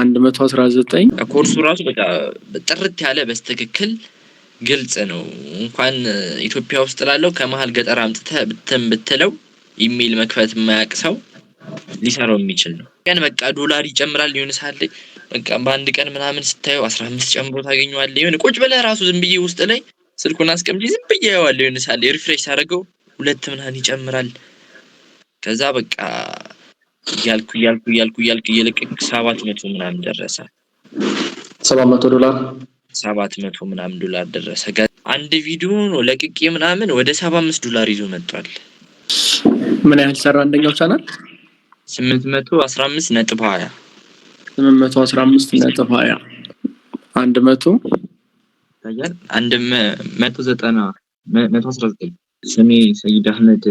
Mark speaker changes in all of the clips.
Speaker 1: 119
Speaker 2: ኮርሱ ራሱ በቃ ጥርት ያለ በስተክክል ግልጽ ነው። እንኳን ኢትዮጵያ ውስጥ ላለው ከመሃል ገጠር አምጥተህ ብትለው ኢሜል መክፈት የማያውቅ ሰው ሊሰራው የሚችል ነው። ቀን በቃ ዶላር ይጨምራል ሊሆን ሳለ በቃ በአንድ ቀን ምናምን ስታየው 15 ጨምሮ ታገኘዋለህ። ይሁን ቁጭ ብለህ ራሱ ዝም ብዬ ውስጥ ላይ ስልኩን አስቀምጬ ዝም ብዬ ያዋለሁ ሊሆን ሳለ ሪፍሬሽ ሳደርገው 2 ምናምን ይጨምራል። ከዛ በቃ ያልኩ እየለቀቅ 700 ምናምን ደረሰ።
Speaker 1: $700
Speaker 2: $700 ምናምን ደረሰ። አንድ ቪዲዮ ነው ለቅቄ ምናምን ወደ $75 ይዞ መጥቷል።
Speaker 1: ምን ያህል ሰራ አንደኛው ቻናል?
Speaker 2: 815.20
Speaker 1: 815.20 100
Speaker 2: ታያል 119 ስሜ ሰይድ አህመድ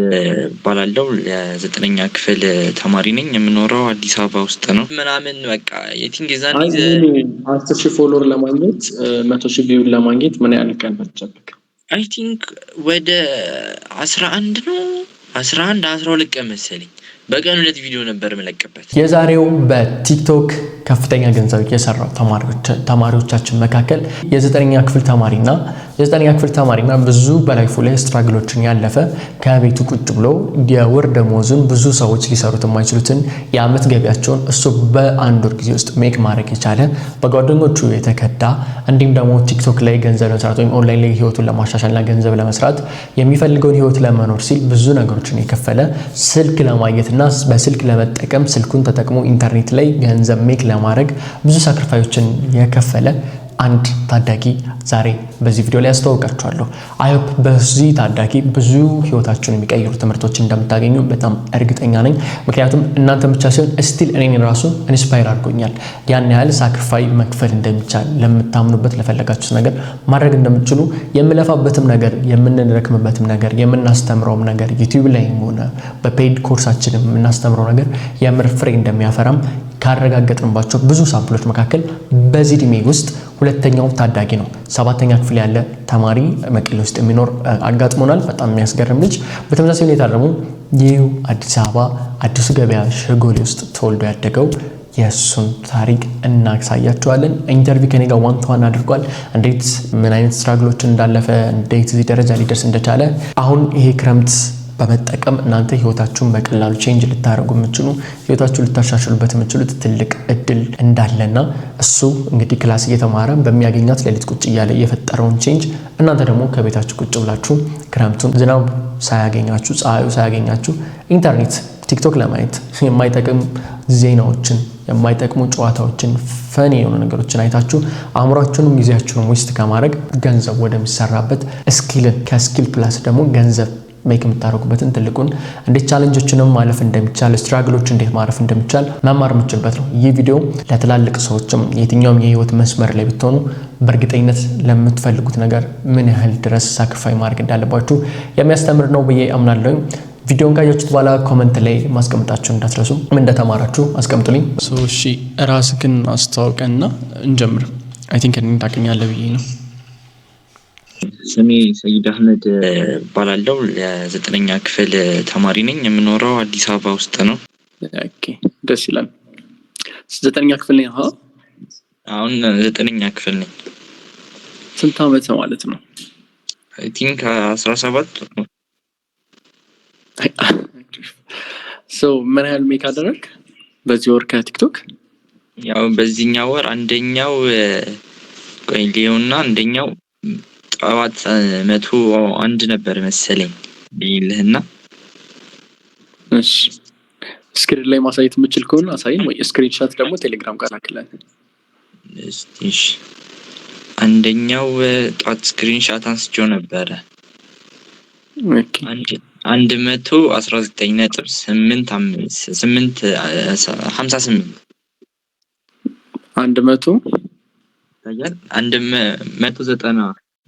Speaker 2: ባላለው የ9ኛ ክፍል ተማሪ ነኝ። የምኖረው አዲስ አበባ ውስጥ ነው። ምናምን በቃ የቲንግ ዛን
Speaker 1: 10,000 ፎሎወር ለማግኘት 100,000 ቪው ለማግኘት ምን ያህል ቀን ፈጀብክ?
Speaker 2: አይ ቲንክ ወደ 11 ነው 12 ቀን መሰለኝ። በቀን 2 ቪዲዮ ነበር መለቀበት።
Speaker 3: የዛሬው በቲክቶክ ከፍተኛ ገንዘብ የሰራው ተማሪዎቻችን መካከል የ9ኛ ክፍል ተማሪና ብዙ በላይፉ ላይ ስትራግሎችን ያለፈ ከቤቱ ቁጭ ብሎ የወር ደሞዙን ብዙ ሰዎች ሊሰሩት የማይችሉትን የአመት ገቢያቸውን እሱ በአንድ ወር ጊዜ ውስጥ ሜክ ማድረግ የቻለ በጓደኞቹ የተከዳ እንዲሁም ደግሞ ቲክቶክ ላይ ገንዘብ ለመስራት ወይም ኦንላይን ላይ ህይወቱን ለማሻሻልና ገንዘብ ለመስራት የሚፈልገውን ህይወት ለመኖር ሲል ብዙ ነገሮችን የከፈለ ስልክ ለማግኘትና በስልክ ለመጠቀም ስልኩን ተጠቅሞ ኢንተርኔት ላይ ገንዘብ ሜክ ለማድረግ ብዙ ሳክሪፋይሶችን የከፈለ አንድ ታዳጊ ዛሬ በዚህ ቪዲዮ ላይ አስተዋውቃችኋለሁ። አይሆፕ በዚህ ታዳጊ ብዙ ህይወታችሁን የሚቀይሩ ትምህርቶችን እንደምታገኙ በጣም እርግጠኛ ነኝ። ምክንያቱም እናንተ ብቻ ሳይሆን ስቲል እኔን ራሱ ኢንስፓየር አድርጎኛል። ያን ያህል ሳክሪፋይ መክፈል እንደሚቻል ለምታምኑበት ለፈለጋችሁት ነገር ማድረግ እንደምትችሉ የምለፋበትም ነገር የምንረክምበትም ነገር የምናስተምረውም ነገር ዩቲዩብ ላይ ሆነ በፔድ ኮርሳችን የምናስተምረው ነገር የምር ፍሬ እንደሚያፈራም ካረጋገጥንባቸው ብዙ ሳምፕሎች መካከል በዚህ እድሜ ውስጥ ሁለተኛው ታዳጊ ነው። 7ኛ ክፍል ያለ ተማሪ መቀሌ ውስጥ የሚኖር አጋጥሞናል። በጣም የሚያስገርም ልጅ። በተመሳሳይ ሁኔታ ደግሞ ይህ አዲስ አበባ አዲሱ ገበያ ሸጎሌ ውስጥ ተወልዶ ያደገው የሱን ታሪክ እናሳያችኋለን። ኢንተርቪው ከኔ ጋር ዋን ቱ ዋን አድርጓል። እንዴት ምን አይነት ስትራግሎችን እንዳለፈ እንዴት እዚህ ደረጃ ሊደርስ እንደቻለ አሁን ይሄ ክረምት በመጠቀም እናንተ ህይወታችሁን በቀላሉ ቼንጅ ልታደርጉ የምትችሉ ህይወታችሁን ልታሻሽሉበት የምትችሉት ትልቅ እድል እንዳለና እሱ እንግዲህ ክላስ እየተማረ በሚያገኛት ሌሊት ቁጭ እያለ የፈጠረውን ቼንጅ እናንተ ደግሞ ከቤታችሁ ቁጭ ብላችሁ ክረምቱን ዝናብ ሳያገኛችሁ ፀሐዩ ሳያገኛችሁ ኢንተርኔት ቲክቶክ ለማየት የማይጠቅም ዜናዎችን የማይጠቅሙ ጨዋታዎችን ፈኒ የሆኑ ነገሮችን አይታችሁ አእምሯችሁንም ጊዜያችሁንም ዌስት ከማድረግ ገንዘብ ወደሚሰራበት ስኪልን ከስኪል ፕላስ ደግሞ ገንዘብ ሜክ የምታደርጉበትን ትልቁን እንዴት ቻሌንጆችንም ማለፍ እንደሚቻል ስትራግሎች እንዴት ማረፍ እንደሚቻል መማር የምትችሉበት ነው። ይህ ቪዲዮ ለትላልቅ ሰዎችም የትኛውም የህይወት መስመር ላይ ብትሆኑ በእርግጠኝነት ለምትፈልጉት ነገር ምን ያህል ድረስ ሳክሪፋይ ማድረግ እንዳለባችሁ የሚያስተምር ነው ብዬ አምናለሁ። ቪዲዮን ካያችሁት በኋላ ኮሜንት ላይ ማስቀመጣችሁን እንዳትረሱ። ምን እንደተማራችሁ አስቀምጡልኝ።
Speaker 1: እሺ ራስህን አስተዋውቀንና እንጀምር። አይ ቲንክ እኔን ታውቀኛለህ ብዬ ነው።
Speaker 2: ስሜ ሰይድ አህመድ ባላለው የ9ኛ ክፍል ተማሪ ነኝ። የምኖረው አዲስ አበባ ውስጥ ነው።
Speaker 1: ኦኬ ደስ ይላል። 9ኛ ክፍል ነኝ?
Speaker 2: አሁን 9ኛ ክፍል ነኝ።
Speaker 1: ስንት ዓመት ማለት ነው?
Speaker 2: አይ ቲንክ 17 ነው።
Speaker 1: ምን ያህል ሜክ አደረግክ በዚህ ወር ከቲክቶክ?
Speaker 2: ያው በዚህኛው ወር አንደኛው ሊዮና አንደኛው ጠዋት 101 ነበር መሰለኝ ይልህና።
Speaker 1: እሺ ስክሪን ላይ ማሳየት የምችል ከሆነ አሳየን፣ ወይ ስክሪንሾት ደግሞ ቴሌግራም ጋር ላክልን።
Speaker 2: እሺ አንደኛው ጠዋት ስክሪንሾት አንስቼው ነበረ።
Speaker 1: ኦኬ
Speaker 2: 119.858
Speaker 1: 100
Speaker 2: ታያል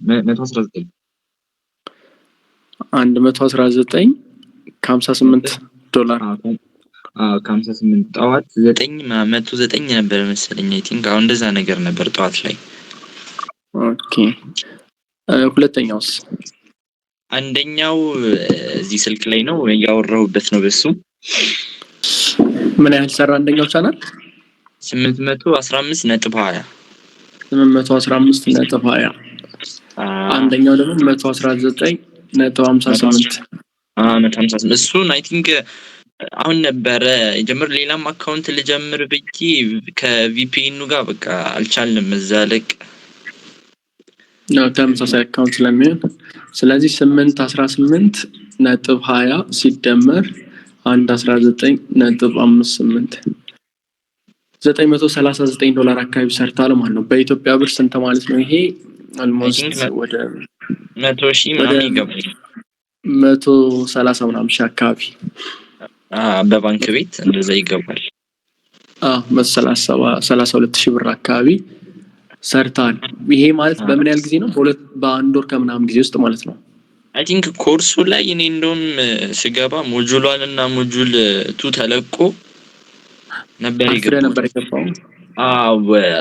Speaker 2: 119
Speaker 1: $119.58
Speaker 2: ከ58 ጠዋት 909 ነበር መሰለኝ። አይ ቲንክ አሁን እንደዛ ነገር ነበር ጠዋት ላይ።
Speaker 1: ኦኬ ሁለተኛውስ?
Speaker 2: አንደኛው እዚህ ስልክ ላይ ነው ያወራሁበት ነው። በሱ
Speaker 1: ምን ያህል ሰራ አንደኛው ቻናል?
Speaker 2: 815.20
Speaker 1: 815.20 አንደኛው ደግሞ 119.58
Speaker 2: 158 እሱን አይ ቲንክ አሁን ነበረ ጀምር ሌላም አካውንት ልጀምር ብዬ ከቪፒኤኑ ጋር በቃ አልቻልንም መዛለቅ
Speaker 1: ነው ተመሳሳይ አካውንት ስለሚሆን ስለዚህ 818.20 ሲደመር 119.58 $939 አካባቢ ሰርታል ማለት ነው። በኢትዮጵያ ብር ስንት ማለት ነው? ይሄ almost ወደ
Speaker 2: 100,000 ምናምን ይገባል።
Speaker 1: 130 ምናምን ሺህ አካባቢ
Speaker 2: በባንክ ቤት እንደዛ ይገባል።
Speaker 1: 132,000 ብር አካባቢ ሰርታል። ይሄ ማለት በምን ያህል ጊዜ ነው? በአንድ ወር ከምናምን ጊዜ ውስጥ ማለት ነው።
Speaker 2: አይ ቲንክ ኮርሱ ላይ እኔ እንደውም ስገባ ሞጁሏን እና ሞጁል 2 ተለቆ ነበር የገባው።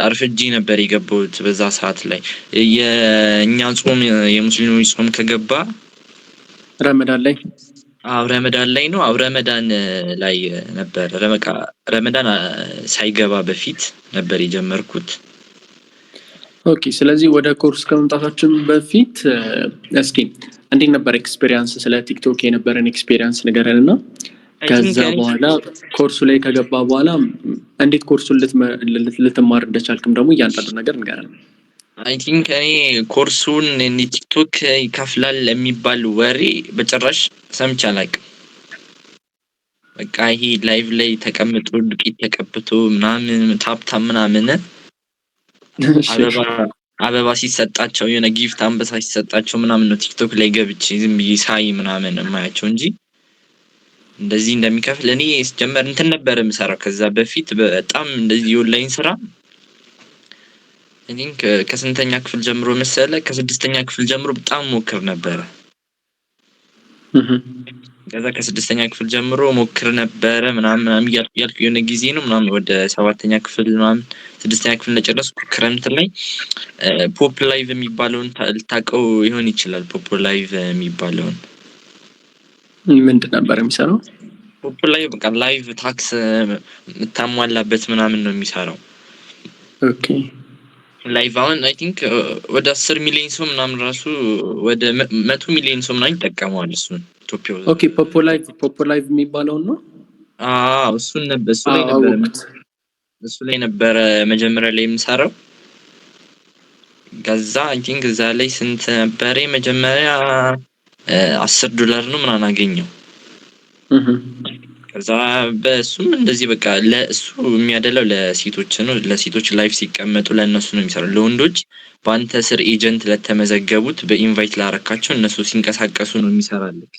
Speaker 2: አርፍጂ ነበር የገባሁት በዛ ሰዓት ላይ የኛ ጾም የሙስሊሞች ጾም ከገባ
Speaker 1: ረመዳን ላይ
Speaker 2: ነው። ረመዳን ላይ ነበር ረመዳን ሳይገባ በፊት ነበር የጀመርኩት።
Speaker 1: ኦኬ ስለዚህ ወደ ኮርስ ከመምጣታችን በፊት እስኪ እንዴት ነበር ኤክስፒሪየንስ ስለ ቲክቶክ የነበረን ኤክስፒሪየንስ ንገረንና ከዛ በኋላ ኮርሱ ላይ ከገባ በኋላ እንዴት ኮርሱን ልትማር እንደቻልክም ደግሞ እያንዳንዱ ነገር ንገረን።
Speaker 2: አይ ቲንክ እኔ ኮርሱን ቲክቶክ ይከፍላል የሚባል ወሬ በጭራሽ ሰምቼ አላውቅም። በቃ ይሄ ላይቭ ላይ ተቀምጦ ዱቄት ተቀብቶ ምናምን ታፕታም ምናምን አበባ ሲሰጣቸው የሆነ ጊፍት አንበሳ ሲሰጣቸው ምናምን ነው ቲክቶክ ላይ ገብቼ ዝም ብዬ ሳይ ምናምን የማያቸው እንጂ እንደዚህ እንደሚከፍል እኔ ስጀመር እንትን ነበር የምሰራው። ከዛ በፊት በጣም እንደዚህ ኦንላይን ስራ እኔ ከስንተኛ ክፍል ጀምሮ መሰለ ከስድስተኛ ክፍል ጀምሮ በጣም ሞክር ነበር። ከዛ ከስድስተኛ ክፍል ጀምሮ ሞክር ነበር ምናምን ያልኩ የሆነ ጊዜ ነው ምናምን ወደ 7ኛ ክፍል ምናምን 6ኛ ክፍል እንደጨረስኩ ክረምት ላይ ፖፕ ላይቭ የሚባለውን ታውቀው ይሆን ይችላል። ፖፕ ላይቭ የሚባለውን
Speaker 1: ምንድን ነበር የሚሰራው?
Speaker 2: ፖፕ ላይቭ በቃ ላይቭ ታክስ የምታሟላበት ምናምን ነው የሚሰራው።
Speaker 1: ኦኬ
Speaker 2: ላይቭ አሁን አይ ቲንክ ወደ 10 ሚሊዮን ሰው ምናምን ራሱ ወደ 100 ሚሊዮን ሰው ምናምን ይጠቀማል እሱን ኢትዮጵያ ውስጥ።
Speaker 1: ኦኬ ፖፕ ላይቭ የሚባለው ነው።
Speaker 2: እሱን ነበር እሱ ላይ ነበር መጀመሪያ ላይ የምሰራው። ከዛ አይ ቲንክ እዛ ላይ ስንት ነበር መጀመሪያ $10 ነው ምናምን አገኘው። ከዛ በሱም እንደዚህ በቃ ለሱ የሚያደለው ለሴቶች ነው። ለሴቶች ላይፍ ሲቀመጡ ለነሱ ነው የሚሰራው። ለወንዶች በአንተ ስር ኤጀንት ለተመዘገቡት በኢንቫይት ላረካቸው እነሱ ሲንቀሳቀሱ ነው የሚሰራልክ።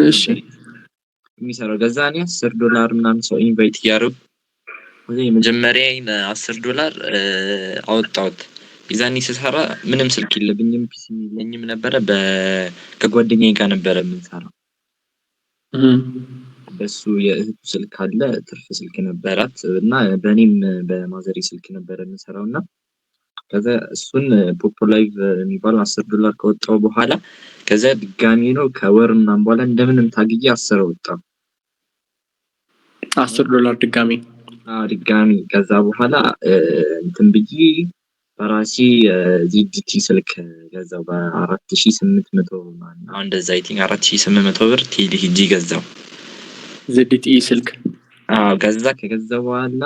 Speaker 1: እሺ
Speaker 2: የሚሰራው ከዛ እኔ $10 ምናምን ሰው ኢንቫይት ያረብ ወደ መጀመሪያ $10 አወጣሁት። ይዛኔ ስሰራ ምንም ስልክ የለብኝም ፒሲ የለኝም ነበር። ከጓደኛዬ ጋር ነበር የምንሰራው። በሱ የእህቱ ስልክ አለ ትርፍ ስልክ ነበራት እና በእኔም በማዘሪ ስልክ ነበር የምንሰራውና ከዛ እሱን ፖፕ ላይቭ የሚባል $10 ከወጣው በኋላ ከዛ ድጋሚ ነው ከወር ምናምን በኋላ እንደምንም ታግዬ 10 ወጣ።
Speaker 1: $10 ድጋሚ
Speaker 2: ከዛ በኋላ እንትን ብዬ በራሴ ዚዲቲ ስልክ ገዛው በ4800 ማለት ነው። እንደዛ አይ ቲንክ 4800 ብር ቴሌ ሂጂ ገዛው
Speaker 1: ዚዲቲ ስልክ።
Speaker 2: ከገዛ በኋላ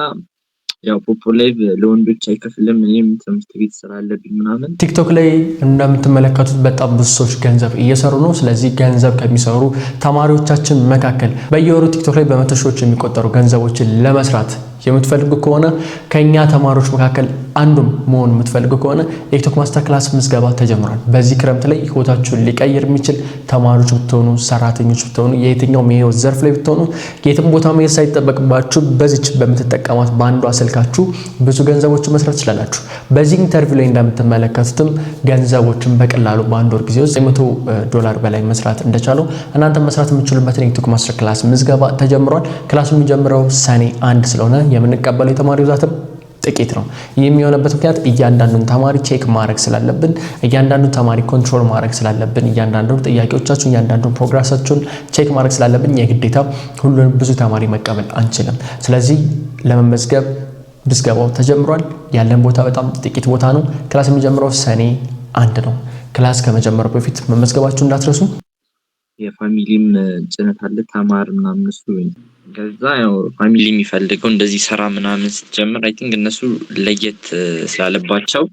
Speaker 2: ያው ፖፕ ላይቭ ለወንዶች አይከፍልም። እኔም ትምህርት ቤት ስራ አለብኝ ምናምን።
Speaker 3: ቲክቶክ ላይ እንደምትመለከቱት በጣም ብዙ ሰዎች ገንዘብ እየሰሩ ነው። ስለዚህ ገንዘብ ከሚሰሩ ተማሪዎቻችን መካከል በየወሩ ቲክቶክ ላይ በመቶ ሺዎች የሚቆጠሩ ገንዘቦችን ለመስራት የምትፈልጉ ከሆነ ከኛ ተማሪዎች መካከል አንዱም መሆን የምትፈልጉ ከሆነ የቲክቶክ ማስተር ክላስ ምዝገባ ተጀምሯል። በዚህ ክረምት ላይ ህይወታችሁን ሊቀይር የሚችል ተማሪዎች ብትሆኑ፣ ሰራተኞች ብትሆኑ፣ የትኛው የህይወት ዘርፍ ላይ ብትሆኑ የትም ቦታ መሄድ ሳይጠበቅባችሁ በዚች በምትጠቀሟት በአንዷ ስልካችሁ ብዙ ገንዘቦችን መስራት ትችላላችሁ። በዚህ ኢንተርቪው ላይ እንደምትመለከቱትም ገንዘቦችን በቀላሉ በአንድ ወር ጊዜ ውስጥ $100 በላይ መስራት እንደቻሉ እናንተ መስራት የምትችሉበትን የቲክቶክ ማስተር ክላስ ምዝገባ ተጀምሯል። ክላሱ የሚጀምረው ሰኔ 1 ስለሆነ የምንቀበለው የተማሪው ዛትም ጥቂት ነው። ይህ የሚሆነበት ምክንያት እያንዳንዱን ተማሪ ቼክ ማድረግ ስላለብን፣ እያንዳንዱ ተማሪ ኮንትሮል ማድረግ ስላለብን፣ እያንዳንዱ ጥያቄዎቻችሁን እያንዳንዱ ፕሮግረሳችሁን ቼክ ማድረግ ስላለብን የግዴታ ሁሉንም ብዙ ተማሪ መቀበል አንችልም። ስለዚህ ለመመዝገብ ምዝገባው ተጀምሯል። ያለን ቦታ በጣም ጥቂት ቦታ ነው። ክላስ የሚጀምረው ሰኔ 1 ነው። ክላስ ከመጀመሩ በፊት መመዝገባችሁ እንዳትረሱ።
Speaker 2: የፋሚሊም ጭነት አለ ተማር ምናምን እሱ ከዛ ያው ፋሚሊ የሚፈልገው እንደዚህ ስራ ምናምን ስትጀምር አይ ቲንክ እነሱ ለየት ስላለባቸው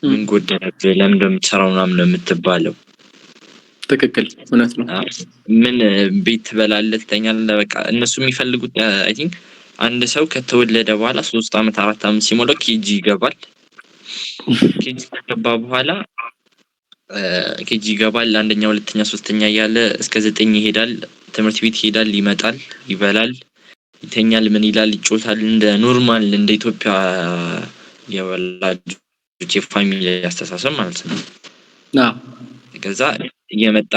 Speaker 2: ምን ጎደለብህ ለምን እንደምትሰራው ምናምን ነው የምትባለው።
Speaker 1: ትክክል፣ እውነት ነው።
Speaker 2: ምን ቤት ትበላለህ ትተኛለህ፣ በቃ እነሱ የሚፈልጉት አይ ቲንክ አንድ ሰው ከተወለደ በኋላ 3 አመት 4 አመት ሲሞላው ኬጂ ይገባል። ኬጂ ከገባ በኋላ ኬጂ ይገባል፣ አንደኛ ሁለተኛ ሶስተኛ እያለ እስከ 9 ይሄዳል። ትምህርት ቤት ይሄዳል፣ ይመጣል፣ ይበላል፣ ይተኛል፣ ምን ይላል፣ ይጮታል። እንደ ኖርማል እንደ ኢትዮጵያ የወላጆች የፋሚሊ አስተሳሰብ ማለት ነው። ከዛ እየመጣ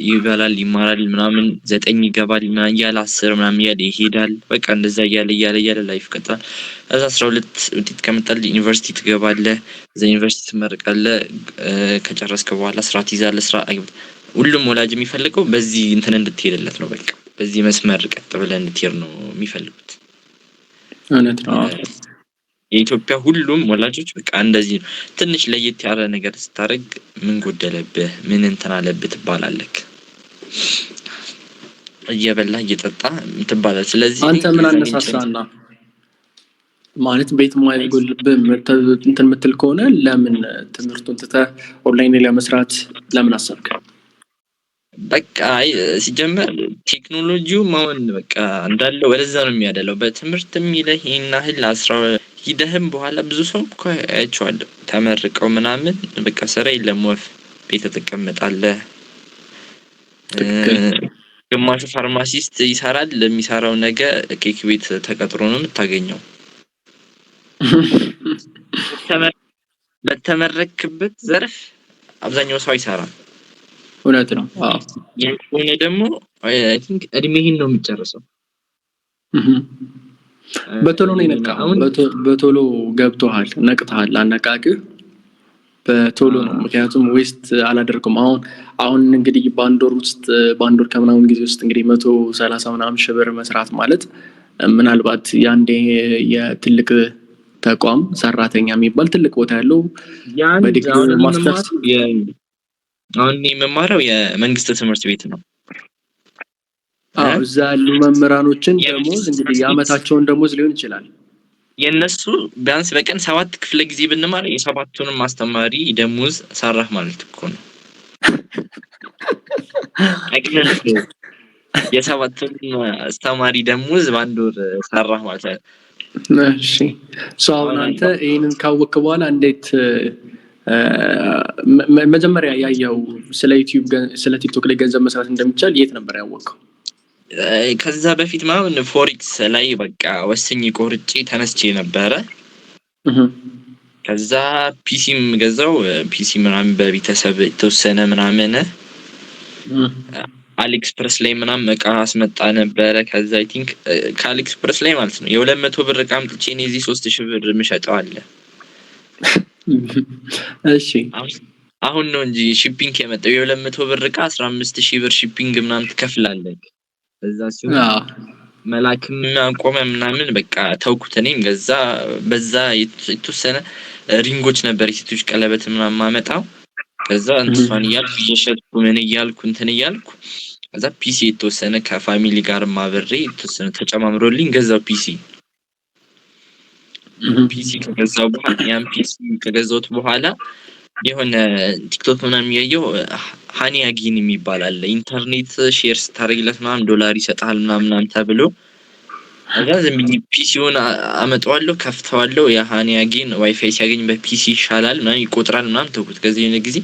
Speaker 2: ይበላል፣ ይማራል፣ ምናምን 9 ይገባል፣ ምናምን እያለ 10 ምናምን እያለ ይሄዳል። በቃ እንደዛ እያለ ላይፍ ቀጥላል። ከዛ 12 ውጤት ከመጣል ዩኒቨርሲቲ ትገባለህ። እዛ ዩኒቨርሲቲ ትመረቃለህ። ከጨረስክ በኋላ ስራ ትይዛለህ። ስራ ሁሉም ወላጅ የሚፈልገው በዚህ እንትን እንድትሄድለት ነው። በቃ በዚህ መስመር ቀጥ ብለህ እንድትሄድ ነው የሚፈልጉት።
Speaker 1: እውነት ነው።
Speaker 2: የኢትዮጵያ ሁሉም ወላጆች በቃ እንደዚህ ነው። ትንሽ ለየት ያለ ነገር ስታደርግ ምን ጎደለብህ ምን እንትን አለብህ ትባላለህ። እየበላ እየጠጣ ትባላለህ። ስለዚህ
Speaker 1: አንተ ምን አነሳሳና ማለት ቤት ማይጎልብህ እንትን የምትል ከሆነ ለምን ትምህርቱን ትተህ ኦንላይን ላይ ለመስራት ለምን አሰብክ?
Speaker 2: በቃ ሲጀመር ቴክኖሎጂው ማውን በቃ እንዳለ ወደዛ ነው የሚያደለው። በትምህርት የሚለህ ይናህል 10 ሂደህም በኋላ ብዙ ሰው እኮ አይቼዋለሁ ተመርቀው ምናምን በቃ ስራ የለም ወፍ ቤት ተቀምጣለህ። ግማሹ ፋርማሲስት ይሰራል፣ ለሚሰራው ነገ ኬክ ቤት ተቀጥሮ ነው የምታገኘው። በተመረክበት ዘርፍ አብዛኛው ሰው አይሰራም።
Speaker 1: እውነት ነው።
Speaker 2: የሆነ ደግሞ አይ ቲንክ እድሜህን ነው የሚጨርሰው።
Speaker 1: በቶሎ ነው የነቃው። በቶሎ ገብቶሃል፣ ነቅተሃል። አነቃቅህ በቶሎ ነው። ምክንያቱም ዌስት አላደርኩም። አሁን እንግዲህ በአንድ ወር ከምናምን ጊዜ ውስጥ እንግዲህ 130 ምናምን ሺህ ብር መስራት ማለት ምናልባት ያንዴ የትልቅ ተቋም ሰራተኛ የሚባል ትልቅ ቦታ ያለው በዲግሪ ማስተርስ
Speaker 2: አሁን የምማረው የመንግስት ትምህርት ቤት ነው።
Speaker 1: እዛ ያሉ መምህራኖችን ደሞዝ እንግዲህ የአመታቸውን ደሞዝ ሊሆን ይችላል።
Speaker 2: የነሱ ቢያንስ በቀን 7 ክፍለ ጊዜ ብንማር የ7ቱንም አስተማሪ ደሞዝ ሰራህ ማለት እኮ ነው። የ7ቱንም አስተማሪ ደሞዝ በአንድ ወር ሰራህ ማለት ነው።
Speaker 1: እሺ አሁን አንተ ይሄንን ካወቅክ በኋላ እንዴት መጀመሪያ ያየው ስለ ዩቲዩብ ስለ ቲክቶክ ላይ ገንዘብ መስራት እንደሚቻል የት ነበር ያወቅከው?
Speaker 2: ከዛ በፊት ማለት ፎሬክስ ላይ በቃ ወስኜ ቆርጬ ተነስቼ ነበረ። ከዛ ፒሲም ገዛው። ፒሲ ምናምን በቤተሰብ የተወሰነ ምናምን አሊኤክስፕረስ ላይ ምናምን እቃ አስመጣ ነበረ። ከዛ አይ ቲንክ ከአሊኤክስፕረስ ላይ ማለት ነው የ200 ብር እቃ አምጥቼ እኔ እዚህ 3000 ብር የምሸጠው አለ።
Speaker 1: እሺ
Speaker 2: አሁን ነው እንጂ ሺፒንግ የመጣው የ200 ብር እቃ 15000 ብር ሺፒንግ ምናምን ትከፍላለህ። በዛ ሲሆን መላክም አቆመ ምናምን በቃ ተውኩት። እኔም ገዛ በዛ የተወሰነ ሪንጎች ነበር የሴቶች ቀለበት ምናምን ማመጣው። ከዛ እንኳን እያልኩ እየሸጥኩ ምን እያልኩ እንትን እያልኩ ከዛ ፒሲ የተወሰነ ከፋሚሊ ጋር ማብሬ የተወሰነ ተጨማምሮልኝ ገዛው ፒሲ ከገዛው በኋላ ያን ፒሲ ከገዛሁት በኋላ የሆነ ቲክቶክ ምናምን ያየው ሃኒ አጊን የሚባል አለ። ኢንተርኔት ሼር ስታደርግለት ምናምን ዶላር ይሰጣል ምናምን ተብሎ ከዛ ዝም ብዬ ፒሲውን አመጣዋለሁ፣ ከፍተዋለሁ። የሃኒ አጊን ዋይፋይ ሲያገኝ በፒሲ ይሻላል ምናምን ይቆጥራል ምናምን ተውኩት። ከዚህ የሆነ ጊዜ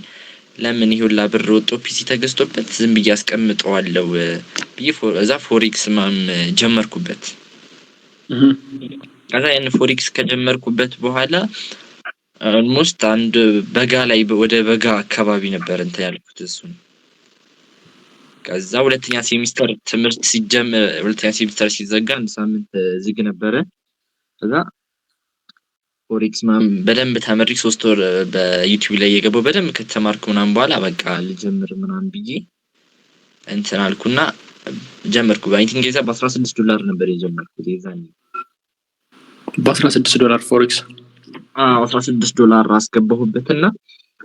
Speaker 2: ለምን ይሁላ ብር ወጥቶ ፒሲ ተገዝቶበት ዝም ብዬ አስቀምጠዋለሁ ብዬ እዛ ፎሬክስ ምናምን ጀመርኩበት። ከዛ ያን ፎሬክስ ከጀመርኩበት በኋላ ኦልሞስት አንድ በጋ ላይ ወደ በጋ አካባቢ ነበር እንትን ያልኩት እሱን። ከዛ ሁለተኛ ሴሚስተር ትምህርት ሲጀመር ሁለተኛ ሴሚስተር ሲዘጋ አንድ ሳምንት ዝግ ነበረ። ከዛ ፎሬክስ ምናምን በደንብ ተመሪ 3 ወር በዩቲዩብ ላይ የገባው በደንብ ከተማርኩ ምናምን በኋላ በቃ ልጀምር ምናምን ብዬ እንትን አልኩና ጀመርኩ። አይ ቲንክ የዛ $16 ነበር የጀመርኩት የዛኔ
Speaker 1: $16 ፎሬክስ
Speaker 2: $16 አስገባሁበትና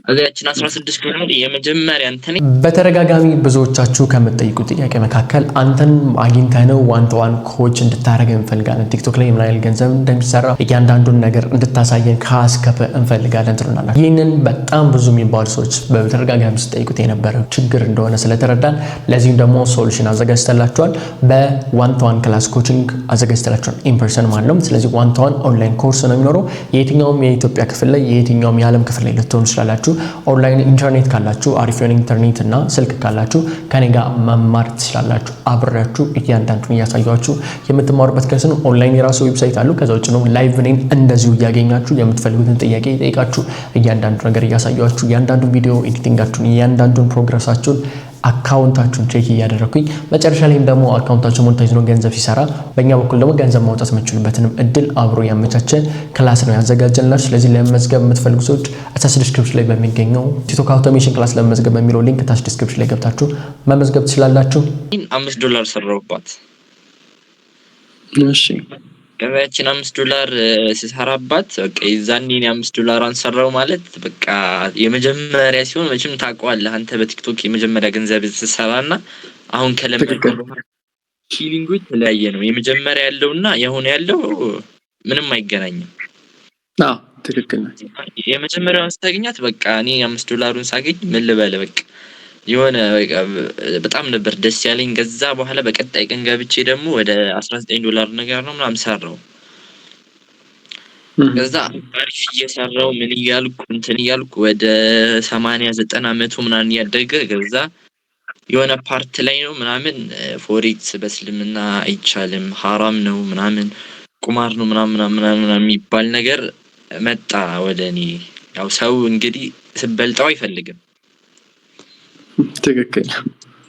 Speaker 2: አዛያችን $16 የመጀመሪያ እንትን
Speaker 3: በተረጋጋሚ ብዙዎቻችሁ ከምትጠይቁ ጥያቄ መካከል አንተን አግኝተህ ነው ዋን ቱ ዋን ኮች እንድታረግ እንፈልጋለን ቲክቶክ ላይ ምን ያህል ገንዘብ እንደሚሰራ እያንዳንዱን ነገር እንድታሳየን ከአስከፈ እንፈልጋለን ትሉናላችሁ። ይህንን በጣም ብዙ የሚባሉ ሰዎች በተረጋጋሚ ሲጠይቁት የነበረው ችግር እንደሆነ ስለተረዳን ለዚህም ደግሞ ሶሉሽን አዘጋጅተላችኋል። በዋን ቱ ዋን ክላስ ኮቺንግ አዘጋጅተላችኋል ኢንፐርሰን ማለት ነው። ስለዚህ ዋን ቱ ዋን ኦንላይን ኮርስ ነው የሚኖረው። የትኛውም የኢትዮጵያ ክፍል ላይ የትኛውም የዓለም ክፍል ላይ ልትሆኑ ትችላላችሁ። ኦንላይን ኢንተርኔት ካላችሁ አሪፍ የሆነ ኢንተርኔት እና ስልክ ካላችሁ ከኔ ጋር መማር ትችላላችሁ። አብሬያችሁ እያንዳንዱን እያሳያችሁ የምትማሩበት ክላስ ነው። ኦንላይን የራሱ ዌብሳይት አለው። ከዛ ውጭ ነው ላይቭ እኔን እንደዚሁ እያገኛችሁ የምትፈልጉትን ጥያቄ ጠይቃችሁ እያንዳንዱ ነገር እያሳያችሁ እያንዳንዱን ቪዲዮ ኤዲቲንጋችሁን እያንዳንዱን ፕሮግረሳችሁን አካውንታችሁን ቼክ እያደረኩኝ መጨረሻ ላይም ደግሞ አካውንታችሁ ሞኔታይዝ ነው ገንዘብ ሲሰራ በእኛ በኩል ደግሞ ገንዘብ ማውጣት የምትችሉበትንም እድል አብሮ ያመቻቸ ክላስ ነው ያዘጋጀንላችሁ። ስለዚህ ለመመዝገብ የምትፈልጉ ሰዎች ታች ዲስክሪፕሽን ላይ በሚገኘው ቲክቶክ አውቶሜሽን ክላስ ለመመዝገብ በሚለው ሊንክ ታች ዲስክሪፕሽን ላይ ገብታችሁ መመዝገብ ትችላላችሁ።
Speaker 2: $5 ሰራሁባት።
Speaker 1: እሺ
Speaker 2: ገበያችን $5 ሲሰራባት በቃ የዛኔ $5 አንሰራው ማለት በቃ የመጀመሪያ ሲሆን መቼም ታውቀዋለህ አንተ በቲክቶክ የመጀመሪያ ገንዘብ ሲሰራና አሁን ከለመድኩ ፊሊንጉ የተለያየ ነው። የመጀመሪያ ያለውና የሆነ ያለው ምንም አይገናኝም።
Speaker 1: ትክክል ነው።
Speaker 2: የመጀመሪያውን ስታገኛት በቃ እኔ $5 ሳገኝ ምን ልበል በቃ የሆነ በጣም ነበር ደስ ያለኝ። ገዛ በኋላ በቀጣይ ቀን ገብቼ ደግሞ ወደ $19 ነገር ነው ምናምን ሰራው። ገዛ አሪፍ እየሰራው ምን እያልኩ እንትን እያልኩ ወደ 80 90 100 ምናምን ያደገ ገዛ የሆነ ፓርት ላይ ነው ምናምን ፎሬክስ በእስልምና አይቻልም ሐራም ነው ምናምን ቁማር ነው ምናምን የሚባል ነገር መጣ ወደኔ። ያው ሰው እንግዲህ ስበልጣው አይፈልግም።
Speaker 1: ትክክል።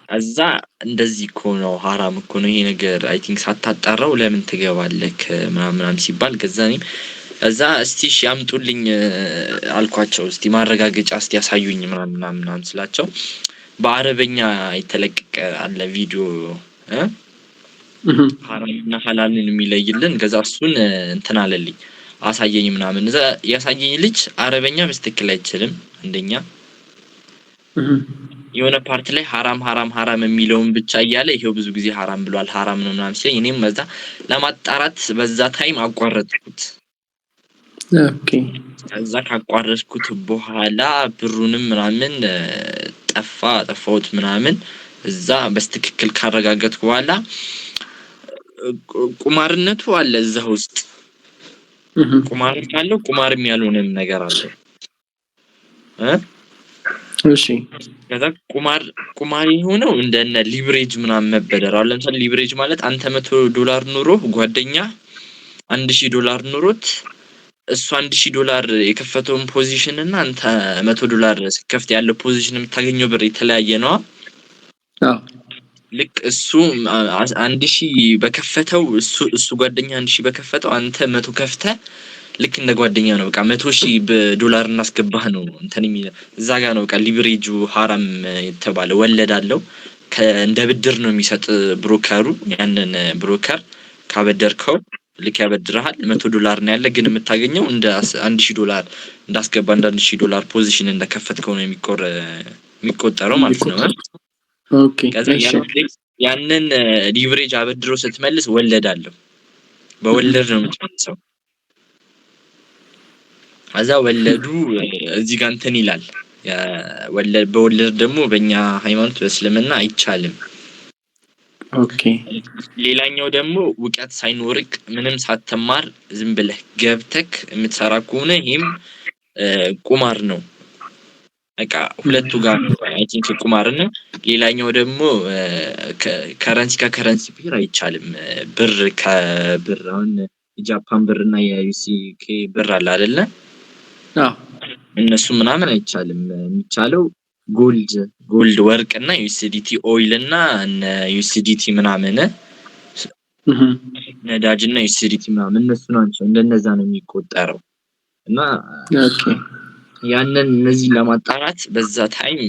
Speaker 2: እዛ እንደዚህ እኮ ነው ሐራም እኮ ነው ይሄ ነገር አይ ቲንክ ሳታጣራው ለምን ትገባለህ ምናምን ሲባል ገዛኔም እዛ እስቲ ያምጡልኝ አልኳቸው። እስቲ ማረጋገጫ እስቲ ያሳዩኝ ምናምን ስላቸው በአረበኛ የተለቀቀ አለ ቪዲዮ ሐራምና ሐላልን የሚለይልን ገዛ እሱን እንትን አለልኝ አሳየኝ ምናምን። እዛ ያሳየኝ ልጅ አረበኛ በትክክል አይችልም አንደኛ የሆነ ፓርት ላይ ሐራም የሚለውን ብቻ እያለ ይሄው ብዙ ጊዜ ሐራም ብሏል ሐራም ነው ምናምን ሲለኝ እኔም በዛ ለማጣራት በዛ ታይም አቋረጥኩት።
Speaker 1: ኦኬ
Speaker 2: እዛ ካቋረጥኩት በኋላ ብሩንም ምናምን ጠፋሁት ምናምን። እዛ በትክክል ካረጋገጥኩ በኋላ ቁማርነቱ አለ እዛ ውስጥ ቁማር ካለው ቁማርም ያልሆነም ነገር አለ።
Speaker 1: እሺ
Speaker 2: ከዛ ቁማር የሆነው እንደነ ሊቨሬጅ ምናምን መበደር። አሁን ለምሳሌ ሊቨሬጅ ማለት አንተ $100 ኑሮ ጓደኛ $1000 ኑሮት እሱ $1000 የከፈተውን ፖዚሽን እና አንተ $100 ስከፍት ያለው ፖዚሽን የምታገኘው ብር የተለያየ ነው። ልክ እሱ 1000 በከፈተው እሱ ጓደኛ 1000 በከፈተው አንተ 100 ከፍተህ ልክ እንደ ጓደኛ ነው በቃ $100,000 እናስገባህ ነው እንትን የሚል እዛ ጋር ነው በቃ ሊቨሬጁ ሐራም የተባለ ወለድ አለው። እንደ ብድር ነው የሚሰጥ ብሮከሩ። ያንን ብሮከር ካበደርከው ልክ ያበድርሃል $100 ነው ያለ ግን የምታገኘው እንደ $1000 እንዳስገባ እንደ $1000 ፖዚሽን እንደከፈትከው ነው የሚቆጠረው ማለት ነው።
Speaker 1: ኦኬ
Speaker 2: ያንን ሊቨሬጅ አበድሮ ስትመልስ ወለድ አለው። በወለድ ነው የምትመልሰው። አዛ ወለዱ እዚህ ጋር እንትን ይላል። በወለድ ደግሞ በእኛ ሃይማኖት በእስልምና አይቻልም።
Speaker 1: ኦኬ
Speaker 2: ሌላኛው ደግሞ ውቀት ሳይኖርክ ምንም ሳትማር ዝም ብለህ ገብተክ የምትሰራ ከሆነ ይሄም ቁማር ነው። በቃ ሁለቱ ጋር አይ ቲንክ ቁማር ነው። ሌላኛው ደግሞ ከረንሲ ፔር አይቻልም። ብር ከብር አሁን የጃፓን ብር እና የዩሲኬ ብር አለ አይደለ? እነሱ ምናምን አይቻልም። የሚቻለው ጎልድ ወርቅ እና ዩኤስዲቲ ኦይል እና ዩኤስዲቲ ምናምን ነዳጅ እና ዩኤስዲቲ ምናምን እነሱ ናቸው። እንደነዛ ነው የሚቆጠረው። እና ያንን እነዚህ ለማጣራት በዛ ታይም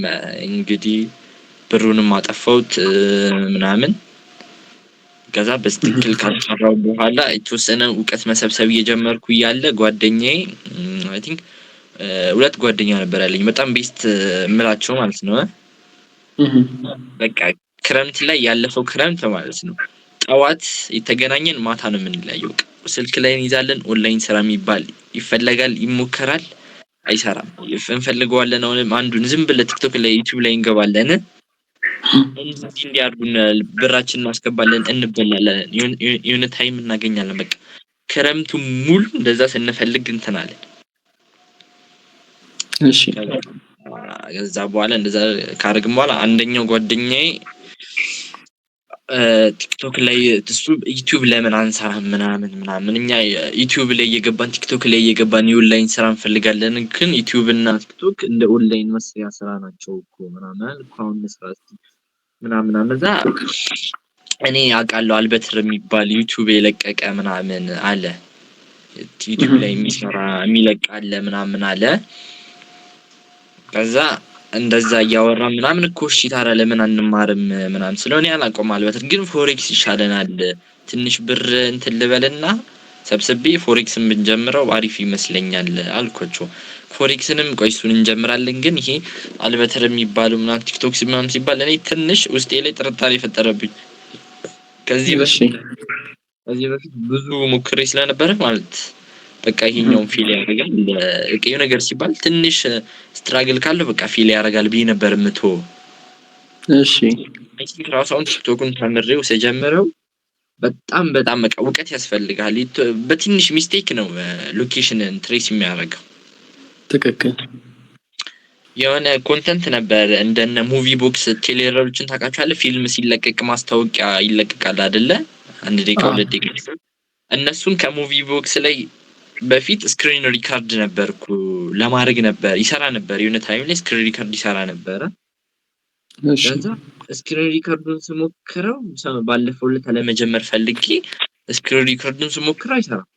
Speaker 2: እንግዲህ ብሩንም አጠፋሁት ምናምን ከዛ በስትክክል ካጣራው በኋላ የተወሰነ ዕውቀት መሰብሰብ እየጀመርኩ ያለ ጓደኛዬ አይ ቲንክ ሁለት ጓደኛ ነበር ያለኝ በጣም ቤስት ምላቸው ማለት ነው በቃ ክረምት ላይ ያለፈው ክረምት ማለት ነው ጠዋት የተገናኘን ማታ ነው የምንለያየው ስልክ ላይ እንይዛለን ኦንላይን ስራ የሚባል ይፈለጋል ይሞከራል አይሰራም እንፈልገዋለን አሁንም አንዱን ዝም ብለ ቲክቶክ ላይ ዩቲዩብ ላይ እንገባለን እንዴት እንዲያርጉን ብራችንን እናስገባለን እንበላለን የሆነ ታይም እናገኛለን በቃ ክረምቱ ሙሉ እንደዛ ስንፈልግ እንተናለን እሺ ከዛ በኋላ እንደዛ ካርግም በኋላ አንደኛው ጓደኛዬ ቲክቶክ ላይ እሱ ዩቲዩብ ለምን አንሰራም ምናምን እኛ ዩቲዩብ ላይ እየገባን ቲክቶክ ላይ እየገባን የኦንላይን ስራ እንፈልጋለን ግን ዩቲዩብ እና ቲክቶክ እንደ ኦንላይን መስሪያ ስራ ናቸው እኮ ምናምን አሁን መስራት ምናምን አመዛ እኔ አውቃለሁ አልበትር የሚባል ዩቲዩብ የለቀቀ ምናምን አለ ዩቲዩብ ላይ የሚለቅ አለ ምናምን አለ ከዛ እንደዛ ያወራ ምናምን እኮ እሺ ታዲያ ለምን አንማርም ምናምን ስለሆነ ያላቆም አልበትር ግን ፎሬክስ ይሻለናል ትንሽ ብር እንትን ልበልና ሰብስቤ ፎሬክስን ብንጀምረው አሪፍ ይመስለኛል አልኳቸው ፎሬክስንም ቆይሱን እንጀምራለን ግን ይሄ አልበትር የሚባለው ምናምን ቲክቶክ ምናምን ሲባል እኔ ትንሽ ውስጤ ላይ ጥርጣሬ ፈጠረብኝ ከዚህ በፊት ብዙ ሙከራ ስለነበረ ማለት በቃ ይሄኛው ፊል ያደርጋል ለቀዩ ነገር ሲባል ትንሽ ስትራግል ካለው በቃ ፊል ያደርጋል ቢ ነበር ምቶ እሺ እሺ ራሳውን ቲክቶክን ተመረው ሲጀምረው በጣም በቃ ዕውቀት ያስፈልጋል በትንሽ ሚስቴክ ነው ሎኬሽንን ትሬስ የሚያደርገው ትክክል የሆነ ኮንተንት ነበር እንደነ ሙቪ ቦክስ ቴሌሮችን ታቃቻለ ፊልም ሲለቀቅ ማስታወቂያ ይለቀቃል አይደለ አንድ ደቂቃ ሁለት ደቂቃ እነሱን ከሙቪ ቦክስ ላይ በፊት ስክሪን ሪካርድ ነበርኩ ለማድረግ ነበር ይሰራ ነበር የሆነ ታይም ላይ ስክሪን ሪካርድ ይሰራ ነበር እሺ ስክሪን ሪካርዱን ስሞክረው ባለፈው ለመጀመር ፈልጌ ስክሪን ሪካርዱን ስሞክረው አይሰራም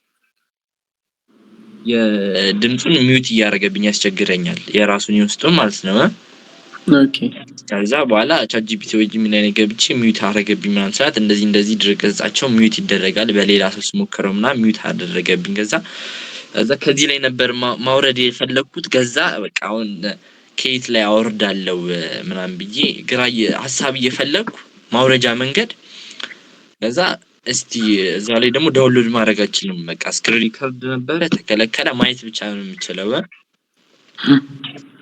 Speaker 2: የድምጹን ሚውት ያደርገብኝ ያስቸግረኛል የራሱን ይወስደው ማለት ነው ኦኬ ከዛ በኋላ ቻት ጂፒቲ ወይ ጂሚናይ ላይ ገብቼ ሚውት አደረገብኝ ማለት ሰዓት እንደዚህ ድረገጻቸው ሚውት ይደረጋል በሌላ ሰው ስሞክረውና ሚውት አደረገብኝ ከዛ ከዚህ ላይ ነበር ማውረድ የፈለኩት ከዛ በቃ አሁን ኬት ላይ አወርዳለው ምናምን ብዬ ግራይ ሐሳብ እየፈለኩ ማውረጃ መንገድ ከዛ እስቲ እዛ ላይ ደግሞ ዳውንሎድ ማድረግ አችልም በቃ ስክሪን ሪከርድ ነበር ተከለከለ ማየት ብቻ ነው የሚችለው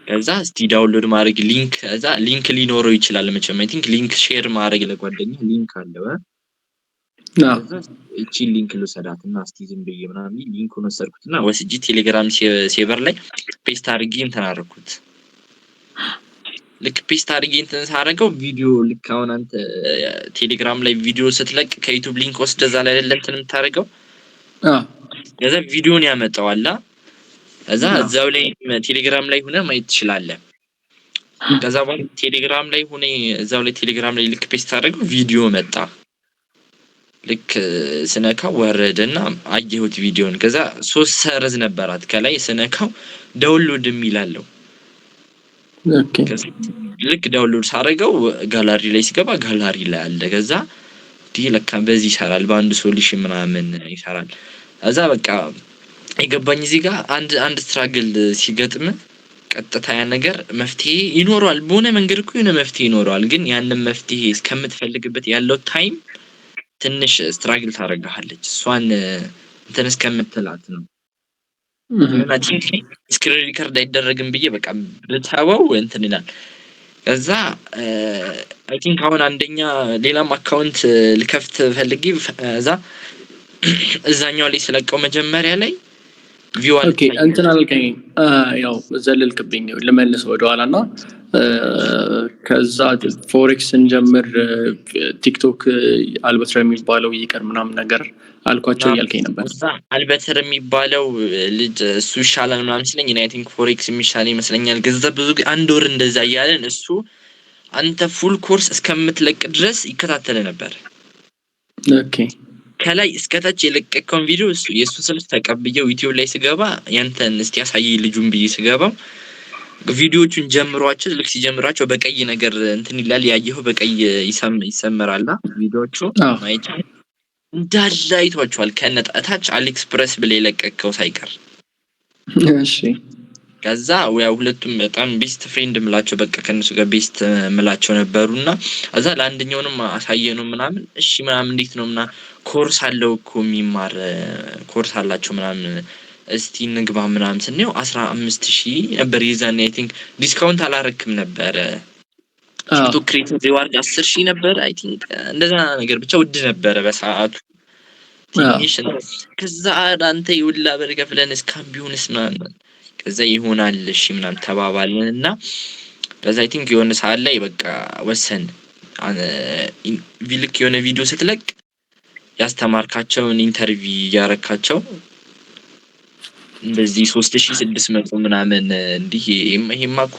Speaker 2: ከዛ እስቲ ዳውንሎድ ማድረግ ሊንክ ከዛ ሊንክ ሊኖረው ይችላል መቼም አይ ቲንክ ሊንክ ሼር ማድረግ ለጓደኛ ሊንክ አለው እቺ ሊንክ ልሰዳትና እስቲ ዝም ብዬ ምናምን ሊንኩን ወሰድኩትና ወስጂ ቴሌግራም ሴቨር ላይ ፔስት አድርጌ እንተናረኩት ልክ ፔስት አድርጌ እንትን ሳረገው ቪዲዮ ልክ አሁን አንተ ቴሌግራም ላይ ቪዲዮ ስትለቅ ከዩቲዩብ ሊንክ ወስደዛ ላይ አይደለም እንትን ታረጋው ከዛ ቪዲዮን ያመጣዋላ ከዛ እዛው ላይ ቴሌግራም ላይ ሆነ ማየት ይችላል ከዛ በኋላ ቴሌግራም ላይ ሆነ እዛው ላይ ቴሌግራም ላይ ልክ ፔስት አድርገው ቪዲዮ መጣ ልክ ስነካው ወረደና አየሁት ቪዲዮን ከዛ 3 ሰረዝ ነበራት ከላይ ስነካው ዳውንሎድ የሚላለው ኦኬ ልክ ዳውንሎድ ሳረጋው ጋላሪ ላይ ሲገባ ጋላሪ ላይ አለ ከዛ ዲለካ በዚህ ይሰራል በአንድ ሶሉሽን ምናምን ይሰራል ከዛ በቃ ይገባኝ እዚህ ጋር አንድ ስትራግል ሲገጥም ቀጥታ ያ ነገር መፍትሄ ይኖራል በሆነ መንገድ እኮ የሆነ መፍትሄ ይኖራል ግን ያንን መፍትሄ እስከምትፈልግበት ያለው ታይም ትንሽ ስትራግል ታረጋለች እሷን እንትን እስከምትላት ነው ማቲንክ ስክሪን ሪከርድ አይደረግም ብዬ በቃ ልታወው እንትን ይላል ከዛ አይ ቲንክ አሁን አንደኛ ሌላም አካውንት ልከፍት ፈልጌ እዛኛው ላይ ስለቀው መጀመሪያ ላይ ቪው
Speaker 1: ኦኬ እንትን አልከኝ ያው ዘለልክብኝ ለመልስ ወደኋላና ከዛ ፎሬክስ እንጀምር ቲክቶክ አልበትር የሚባለው ይቀር ምናምን ነገር አልኳቸው ያልከኝ ነበር
Speaker 2: አልበትር የሚባለው ልጅ እሱ ይሻላል ምናምን ሲለኝ አይ ቲንክ ፎሬክስ የሚሻል ይመስለኛል ገንዘብ ብዙ አንድ ወር እንደዛ ያያለን እሱ አንተ ፉል ኮርስ እስከምትለቅ ድረስ ይከታተለ ነበር
Speaker 1: ኦኬ
Speaker 2: ከላይ እስከታች የለቀቀውን ቪዲዮ የሱ ስልክ ተቀብየው ዩቲዩብ ላይ ስገባ ያንተን እስቲ ያሳየኝ ልጁን ብዬ ስገባው ቪዲዮቹን ጀምሯቸው ልክ ሲጀምሯቸው በቀይ ነገር እንትን ይላል ያየኸው በቀይ ይሰመራልና ቪዲዮቹ ማይቻ እንዳለ አይቷቸዋል ከነጣታች አሊኤክስፕረስ ብለ የለቀቀው ሳይቀር
Speaker 1: እሺ
Speaker 2: ከዛ ያው ሁለቱም በጣም ቤስት ፍሬንድ ምላቸው በቃ ከነሱ ጋር ቤስት ምላቸው ነበርና አዛ ለአንደኛውንም አሳየነው ምናምን እሺ ምናምን እንዴት ነውና ኮርስ አለው እኮ የሚማር ኮርስ አላቸው ምናምን እስቲ ንግባ ምናምን ስንየው 15000 ነበር ይዛኔ አይ ቲንክ ዲስካውንት አላረክም ነበር ቲክቶክ ክሬቲቭ ሪዋርድ 10000 ነበር አይ ቲንክ እንደዛ ነገር ብቻ ውድ ነበር በሰዓቱ ትንሽ ከዛ አንተ ይውላ በርከፍለን እስካምቢውንስ ምናምን ከዛ ይሆናል እሺ ምናምን ተባባልንና ከዛ አይ ቲንክ የሆነ ሰዓት ላይ በቃ ወሰን ቪልክ የሆነ ቪዲዮ ስትለቅ ያስተማርካቸውን ኢንተርቪው ያረካቸው እንደዚህ 3600 ምናምን እንዲህ ይሄማ እኮ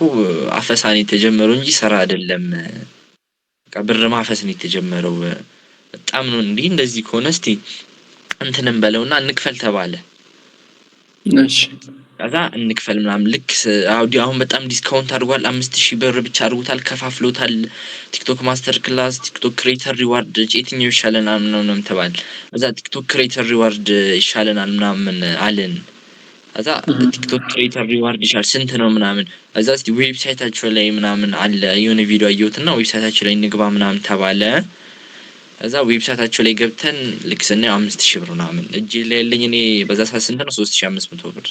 Speaker 2: አፈሳን የተጀመረው እንጂ ሰራ አይደለም በቃ ብር ማፈስ ነው የተጀመረው በጣም ነው እንዴ እንደዚህ ከሆነ እስቲ እንትንም በለውና እንክፈል ተባለ
Speaker 1: እሺ
Speaker 2: ከዛ እንክፈል ምናምን ልክ አውዲዮ አሁን በጣም ዲስካውንት አድርጓል 5000 ብር ብቻ አድርጎታል ከፋፍሎታል ቲክቶክ ማስተር ክላስ ቲክቶክ ክሬተር ሪዋርድ የትኛው ይሻለናል ምናምን ተባለ ከዛ ቲክቶክ ክሬተር ሪዋርድ ይሻለናል ምናምን አለን ከዛ ቲክቶክ ክሬተር ሪዋርድ ይሻል ስንት ነው ምናምን ከዛ እስቲ ዌብሳይታቸው ላይ ምናምን አለ የሆነ ቪዲዮ አየሁትና ዌብሳይታቸው ላይ ንግባ ምናምን ተባለ ከዛ ዌብሳይታቸው ላይ ገብተን ልክ ስናየው 5000 ብር ምናምን እጄ ላይ ያለኝ እኔ በዛ ሰዓት ስንት ነው 3500 ብር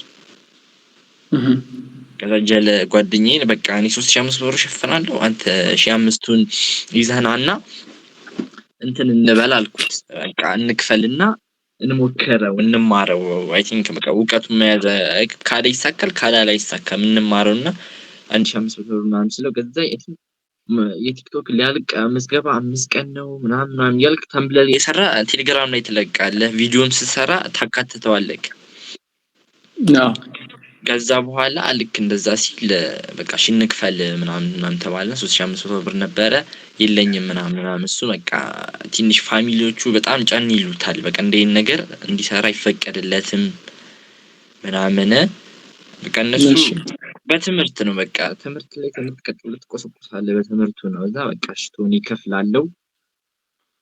Speaker 2: ከዛ ጀለ ጓደኛዬ በቃ እኔ 3500 ብር ሸፈናለሁ አንተ 1500ን ይዘናና እንትን እንበል አልኩት በቃ እንክፈልና እንሞክረው እንማረው አይ ቲንክ በቃ እውቀቱን መያዝ ካዳ ይሳካል ካዳ ላይ ይሳካል እንማረውና 1500 ብር ምናምን ስለው ከዛ የቲክቶክ ሊያልቅ ምዝገባ 5 ቀን ነው ምናምን ያልክ ተምብለል የሰራ ቴሌግራም ላይ ትለቃለህ ቪዲዮም ስትሰራ ታካትተዋለህ
Speaker 1: አዎ
Speaker 2: ከዛ በኋላ ልክ እንደዛ ሲል በቃ ሽንክፈል ምናምን ተባለ 3500 ብር ነበረ ይለኝም ምናምን እሱ በቃ ትንሽ ፋሚሊዎቹ በጣም ጫን ይሉታል በቃ እንደዚህ ነገር እንዲሰራ ይፈቀድለትም ምናምን በቃ እነሱ በትምህርት ነው በቃ ትምህርት ላይ ተመጥቀጥሉ ተቆሰቁሳለ በትምህርቱ ነው እዛ በቃ ሽቶን ይከፍላለው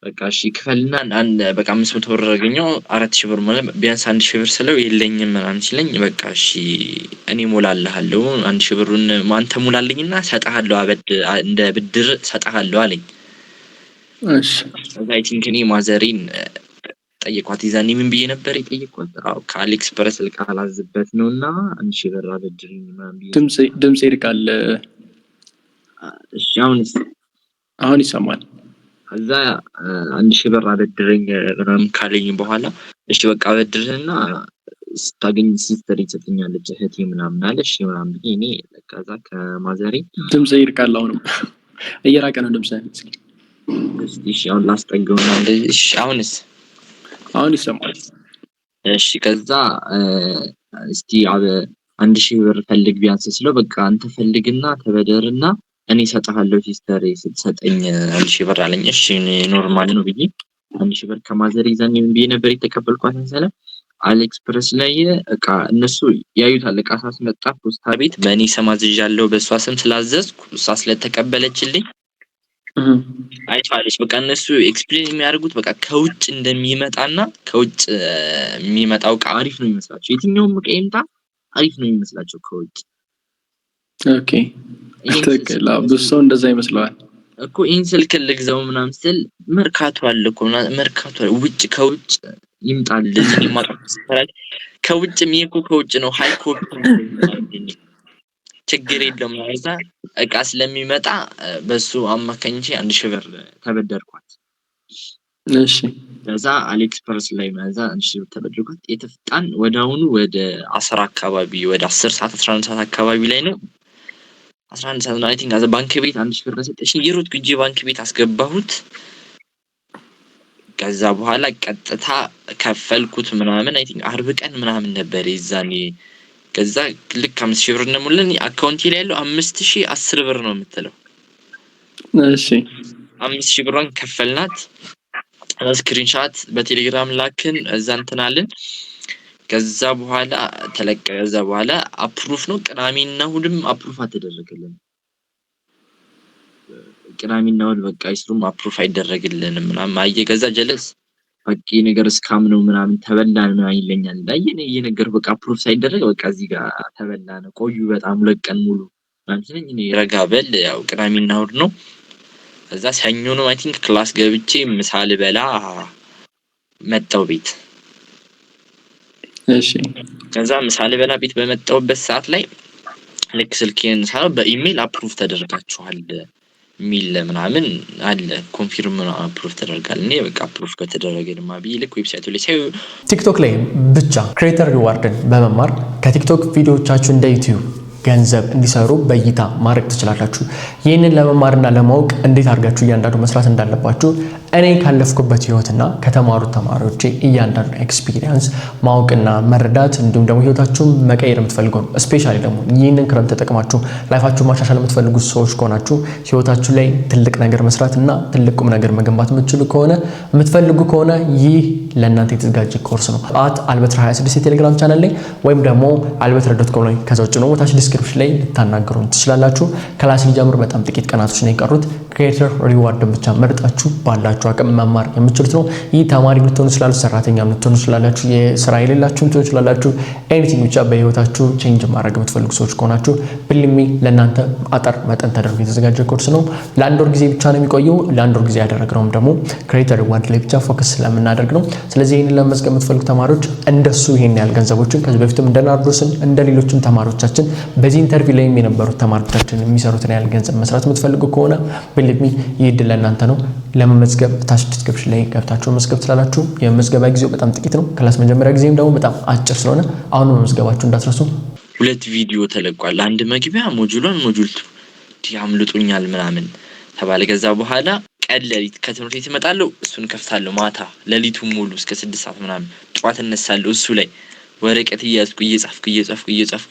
Speaker 2: በቃ እሺ ክፈልና አንድ በቃ 500 ብር አገኘው 4000 ብር ማለት ቢያንስ 1000 ብር ስለው የለኝም ምናምን ሲለኝ በቃ እሺ እኔ ሞላልሃለሁ 1000 ብሩን ማንተ ሞላልኝና ሰጣሃለሁ አበድ እንደ ብድር ሰጣሃለሁ አለኝ
Speaker 1: እሺ
Speaker 2: አይ ቲንክ እኔ ማዘሪን ጠይቋት ይዛኔ ምን ብዬ ነበር የጠየቅኩት አው ከአሊኤክስፕረስ ልቃላዝበት ነውና 1000 ብር አበድርኝ ምናምን
Speaker 1: ድምጽ ይርቃል
Speaker 2: እሺ አሁን
Speaker 1: ይሰማል
Speaker 2: ከዛ 1000 ብር አበድረኝ ምናምን ካለኝ በኋላ እሺ በቃ አበድርህና ስታገኝ ሲስተር ይሰጥኛለች እህቴ ምናምን አለሽ ምናምን ብዬ እኔ ለካዛ ከማዘሪ
Speaker 1: ድምጽ ይርቃል አሁንም እየራቀ ነው ድምጽ
Speaker 2: እሺ አሁን ላስጠጋውና እሺ አሁን
Speaker 1: ይሰማል
Speaker 2: እሺ ከዛ እስቲ 1000 ብር ፈልግ ቢያንስ ስለው በቃ አንተ ፈልግና ተበደርና እኔ ሰጣሃለሁ ሲስተር ስትሰጠኝ 1000 ብር አለኝ እሺ ኖርማል ነው ብዬ 1000 ብር ከማዘር ይዛኝ ምን ብዬ ነበር የተቀበልኳት መሰለህ አሊኤክስፕረስ ላይ እቃ እነሱ ያዩታል እቃ ሳስመጣ ፖስታ ቤት በእኔ ስም አዝዣለሁ በሷ ስም ስላዘዝኩ እሷ ስለተቀበለችልኝ አይቷለች በቃ እነሱ ኤክስፕሌን የሚያደርጉት በቃ ከውጭ እንደሚመጣና ከውጭ የሚመጣው እቃ አሪፍ ነው የሚመስላቸው የትኛውም እቃ ይምጣ አሪፍ ነው የሚመስላቸው ከውጭ
Speaker 1: ኦኬ ተከላ ብዙ እንደዛ ይመስላል
Speaker 2: እኮ ይሄን ስልክ ልግዛው ምናምን ስል መርካቶ አለ እኮ መርካቶ ውጭ ከውጭ ይምጣል ለዚህ ማቀፈል ከውጭ የሚይኩ ከውጭ ነው ሃይ ኮፒ ችግር የለም ማለት እቃ ስለሚመጣ በሱ አማካኝቼ 1000 ብር ተበደርኳት
Speaker 1: እሺ
Speaker 2: ከዛ አሊኤክስፕረስ ላይ ማዛ 1000 ብር ተበደርኳት የተፍጣን ወዳውኑ ወደ 10 አካባቢ ወደ 10 ሰዓት 11 ሰዓት አካባቢ ላይ ነው 11 ሰዓት ነው አይ ቲንክ አዘ ባንክ ቤት 1000 ብር ሰጠሽኝ ይሩት ግጂ ባንክ ቤት አስገባሁት ከዛ በኋላ ቀጥታ ከፈልኩት ምናምን አይ ቲንክ 40 ቀን ምናምን ነበር ይዛኔ ከዛ ልክ 5000 ብር እንደሞላኝ አካውንቴ ላይ ያለው 5010 ብር ነው የምትለው
Speaker 1: እሺ
Speaker 2: 5000 ብሯን ከፈልናት ስክሪንሻት በቴሌግራም ላክን እዛ እንትን አልን። ከዛ በኋላ ተለቀቀ። ከዛ በኋላ አፕሩፍ ነው ቅዳሜና እሑድም አፕሩፍ አልተደረገልን። ቅዳሜና እሑድ በቃ ይስሩም አፕሩፍ አይደረግልንም ምናምን አየ። ከዛ ጀለስ በቃ ነገር ስካም ነው ምናምን ተበላን ምናምን ይለኛል። ዳየኔ የነገር በቃ አፕሩፍ ሳይደረግ በቃ እዚህ ጋር ተበላን ቆዩ በጣም 2 ቀን ሙሉ ማለት እኔ ረጋ በል ያው ቅዳሜና እሑድ ነው። ከዛ ሰኞ ነው አይ ቲንክ ክላስ ገብቼ ምሳ ልበላ መጣው ቤት።
Speaker 1: እሺ
Speaker 2: ከዛ ምሳ ልበላ ቤት በመጣውበት ሰዓት ላይ ልክ ስልኬን ሳለው በኢሜል አፕሩቭ ተደርጋችኋል ሚል ምናምን አለ ኮንፊርም ነው አፕሩቭ ተደርጋል። እኔ በቃ አፕሩቭ ከተደረገ ድማ ቢልክ ዌብሳይቱ ላይ ሳይ
Speaker 3: ቲክቶክ ላይ ብቻ ክሬተር ሪዋርድን በመማር ከቲክቶክ ቪዲዮዎቻችሁ እንደ ዩቲዩብ ገንዘብ እንዲሰሩ በእይታ ማድረግ ትችላላችሁ። ይህንን ለመማርና ለማወቅ እንዴት አድርጋችሁ እያንዳንዱ መስራት እንዳለባችሁ እኔ ካለፍኩበት ህይወትና ከተማሩት ተማሪዎች እያንዳንዱ ኤክስፒሪየንስ ማወቅና መረዳት እንዲሁም ደግሞ ህይወታችሁን መቀየር የምትፈልጉ ነው። ስፔሻሊ ደግሞ ይህንን ክረምት ተጠቅማችሁ ላይፋችሁን ማሻሻል የምትፈልጉ ሰዎች ከሆናችሁ ህይወታችሁ ላይ ትልቅ ነገር መስራትና ትልቅ ቁም ነገር መገንባት የምትፈልጉ ከሆነ ይህ ለእናንተ የተዘጋጀ ኮርስ ነው። @albatra26 የቴሌግራም ቻናል ላይ ወይም ደግሞ albatra.com ላይ ከዛ ውጭ ነው ታች ዲስክሪፕሽን ላይ ልታናገሩን ትችላላችሁ። ክላስ ሊጀምር በጣም ጥቂት ቀናቶች ነው የቀሩት። ክሬተር ሪዋርድን ብቻ መርጣችሁ ባላችሁ አቅም መማር የምትችሉት ነው። ይህ ተማሪ ልትሆኑ ይችላሉ፣ ሰራተኛ ልትሆኑ ይችላላችሁ፣ የስራ የሌላችሁ ልትሆኑ ይችላላችሁ። ኤኒቲንግ ብቻ በህይወታችሁ ቼንጅ ማድረግ የምትፈልጉ ሰዎች ከሆናችሁ ብልሚ ለእናንተ አጠር መጠን ተደርጎ የተዘጋጀ ኮርስ ነው። ለ1 ወር ጊዜ ብቻ ነው የሚቆየው። ለ1 ወር ጊዜ ያደረግነውም ደግሞ ክሬተር ሪዋርድ ላይ ብቻ ፎከስ ስለምናደርግ ነው። ስለዚህ ይህንን ለመመዝገብ የምትፈልጉ ተማሪዎች እንደሱ ይሄን ያህል ገንዘቦችን ከዚህ በፊትም እንደ ናርዶስን እንደ ሌሎችም ተማሪዎቻችን በዚህ ኢንተርቪው ላይ የነበሩት ተማሪዎቻችን የሚሰሩትን ያህል ገንዘብ መስራት የምትፈልጉ ከሆነ ብልሚ ይህ ዕድል ለእናንተ ነው። ለመመዝገብ ታች ዲስክሪፕሽን ላይ ገብታችሁ መመዝገብ ትችላላችሁ። የመመዝገቢያ ጊዜው በጣም ጥቂት ነው። ክላስ መጀመሪያ ጊዜም ደግሞ በጣም አጭር ስለሆነ አሁን መመዝገባችሁ እንዳትረሱ።
Speaker 2: 2 ቪዲዮ ተለቋል። አንድ መግቢያ ሞጁል ያምልጡኛል ምናምን ተባለ። ከዛ በኋላ ቀን ሌሊት ከትምህርት ቤት እመጣለሁ፣ እሱን ከፍታለሁ። ማታ ሌሊቱን ሙሉ እስከ 6 ሰዓት ምናምን ጧት እነሳለሁ። እሱ ላይ ወረቀት እያዝኩ እየጻፍኩ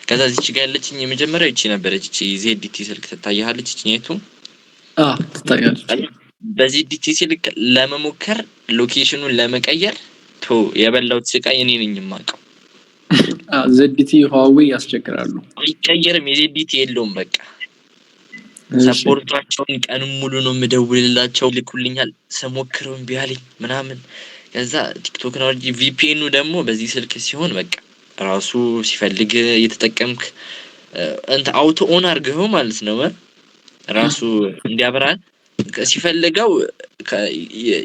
Speaker 2: ከዛ እዚች ጋር ያለችኝ የመጀመሪያው እቺ ነበረች። እቺ ZDT ስልክ ትታያለች። እቺ
Speaker 1: ትታያለች።
Speaker 2: በZDT ስልክ ለመሞከር ሎኬሽኑን ለመቀየር የበላሁት ስቃይ እኔ ነኝ የማውቀው።
Speaker 1: ZDT Huawei ያስቸግራሉ።
Speaker 2: አይቀየርም። የZDT የለውም በቃ ሰፖርታቸውን ቀን ሙሉ ነው የምደውልላቸው፣ ልኩልኛል። ሰሞክረው እምቢ አለኝ ምናምን። ከዛ ቲክቶክ ነው እንጂ VPN ደግሞ በዚህ ስልክ ሲሆን በቃ ራሱ ሲፈልግ እየተጠቀምክ እንት አውቶ ኦን አድርገው ማለት ነው ራሱ እንዲያበራል። ሲፈልገው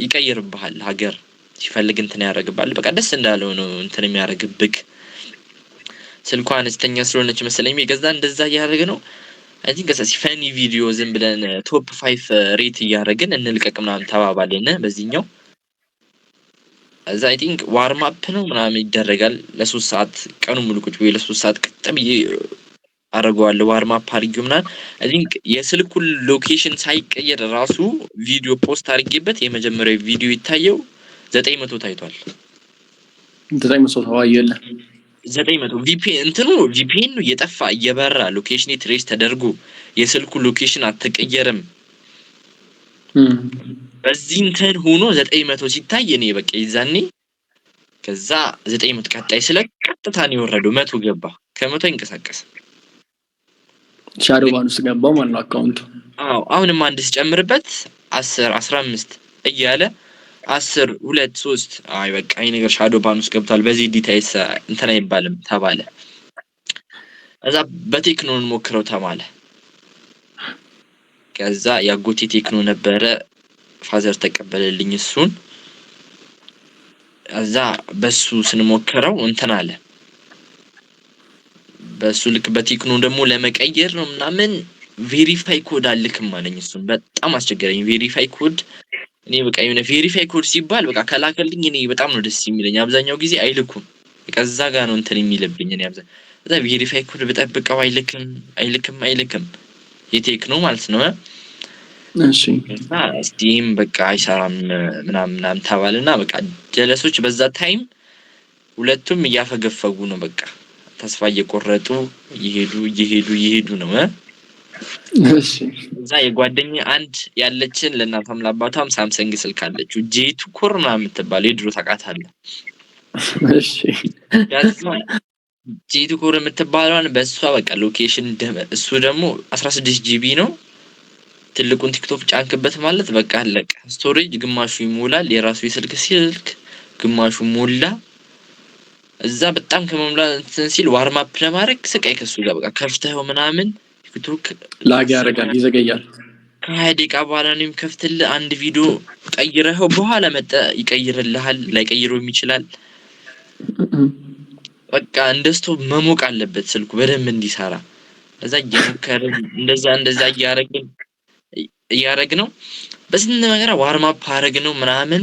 Speaker 2: ይቀይርብሃል ሀገር፣ ሲፈልግ እንትን ያደርግባል። በቃ ደስ እንዳለው ነው እንትን የሚያደርግብክ። ስልኳ አነስተኛ ስለሆነች መሰለኝ ገዛ እንደዛ እያደረገ ነው። አይ ቲንክ ፈኒ ቪዲዮ ዝም ብለን ቶፕ 5 ሬት እያደረግን እንልቀቅ ምናምን ተባባልን በዚህኛው። እዛ አይ ቲንክ ዋርም አፕ ነው ምናምን ይደረጋል ለ3 ሰዓት ቀኑ ሙሉ ቁጭ ብዬ ለ3 ሰዓት ቅጥም አረጋዋለሁ ዋርም አፕ አድርጌው ምናምን። አይ ቲንክ የስልኩ ሎኬሽን ሳይቀየር ራሱ ቪዲዮ ፖስት አድርጌበት የመጀመሪያው ቪዲዮ ይታየው 900 ታይቷል።
Speaker 1: 900 ታዋየለ
Speaker 2: 900 VPN ነው የጠፋ እየበራ ሎኬሽን ትሬስ ተደርጎ የስልኩ ሎኬሽን አትቀየርም። በዚህ እንትን ሆኖ 900 ሲታይ እኔ በቃ ይዛኔ ከዛ 900 ቀጣይ ስለቀጥታ ነው የወረደው 100 ገባ። ከ100 አይንቀሳቀስ
Speaker 1: ሻዶ ባንስ ገባው ማለት ነው አካውንቱ።
Speaker 2: አሁንም አንድ ሲጨምርበት 10 15 እያለ 10 2 3 አይ በቃ ይሄ ነገር ሻዶ ባንስ ገብቷል። በዚህ ዲታይስ እንትን አይባልም ተባለ። እዛ በቴክኖን ሞክረው ተማለ። ከዛ ያጎቴ ቴክኖ ነበረ ፋዘር ተቀበለልኝ እሱን። እዛ በሱ ስንሞክረው እንትን አለ። በሱ ልክ በቴክኖ ደግሞ ለመቀየር ነው ምናምን ቬሪፋይ ኮድ አልክም አለኝ። እሱን በጣም አስቸገረኝ። ቬሪፋይ ኮድ እኔ በቃ የሆነ ቬሪፋይ ኮድ ሲባል በቃ ከላከልኝ እኔ በጣም ነው ደስ የሚለኝ። አብዛኛው ጊዜ አይልኩም። በቃ እዛ ጋር ነው እንትን የሚልብኝ እኔ አብዛኛው እዛ ቬሪፋይ ኮድ በጠብቀው አይልክም የቴክኖ ማለት ነው።
Speaker 1: እሺ
Speaker 2: ስቲም በቃ አይሰራም ምናምን ተባለና በቃ ጀለሶች በዛ ታይም ሁለቱም እያፈገፈጉ ነው። በቃ ተስፋ እየቆረጡ ይሄዱ ነው።
Speaker 1: እሺ
Speaker 2: እዛ የጓደኛ አንድ ያለችን ለእናቷም ለአባቷም ሳምሰንግ ስልክ አለችው ጄቱ ኮርና የምትባለው የድሮ ታውቃታለህ?
Speaker 1: እሺ
Speaker 2: ጄቱ ኮር የምትባለዋን በእሷ በቃ ሎኬሽን እሱ ደግሞ 16 ጂቢ ነው። ትልቁን ቲክቶክ ጫንክበት ማለት በቃ አለቀ። ስቶሬጅ ግማሹ ይሞላል። የራሱ የስልክ ግማሹ ሞላ። እዛ በጣም ከመሙላት ሲል ዋርም አፕ ለማድረግ ስቃይ ከሱ ጋር በቃ ከፍተኸው ምናምን ቲክቶክ
Speaker 1: ላግ ያደርጋል፣ ይዘገያል።
Speaker 2: ከ20 ደቂቃ በኋላ ነው የሚከፍትልህ። አንድ ቪዲዮ ቀይረኸው በኋላ መጣ ይቀይርልሃል፣ ላይቀይረው ይችላል። በቃ እንደስቶ መሞቅ አለበት ስልኩ በደንብ እንዲሰራ። እዛ እየሞከርን እንደዛ እያረግነው በስንት ነገር ዋርም አፕ አረግነው ምናምን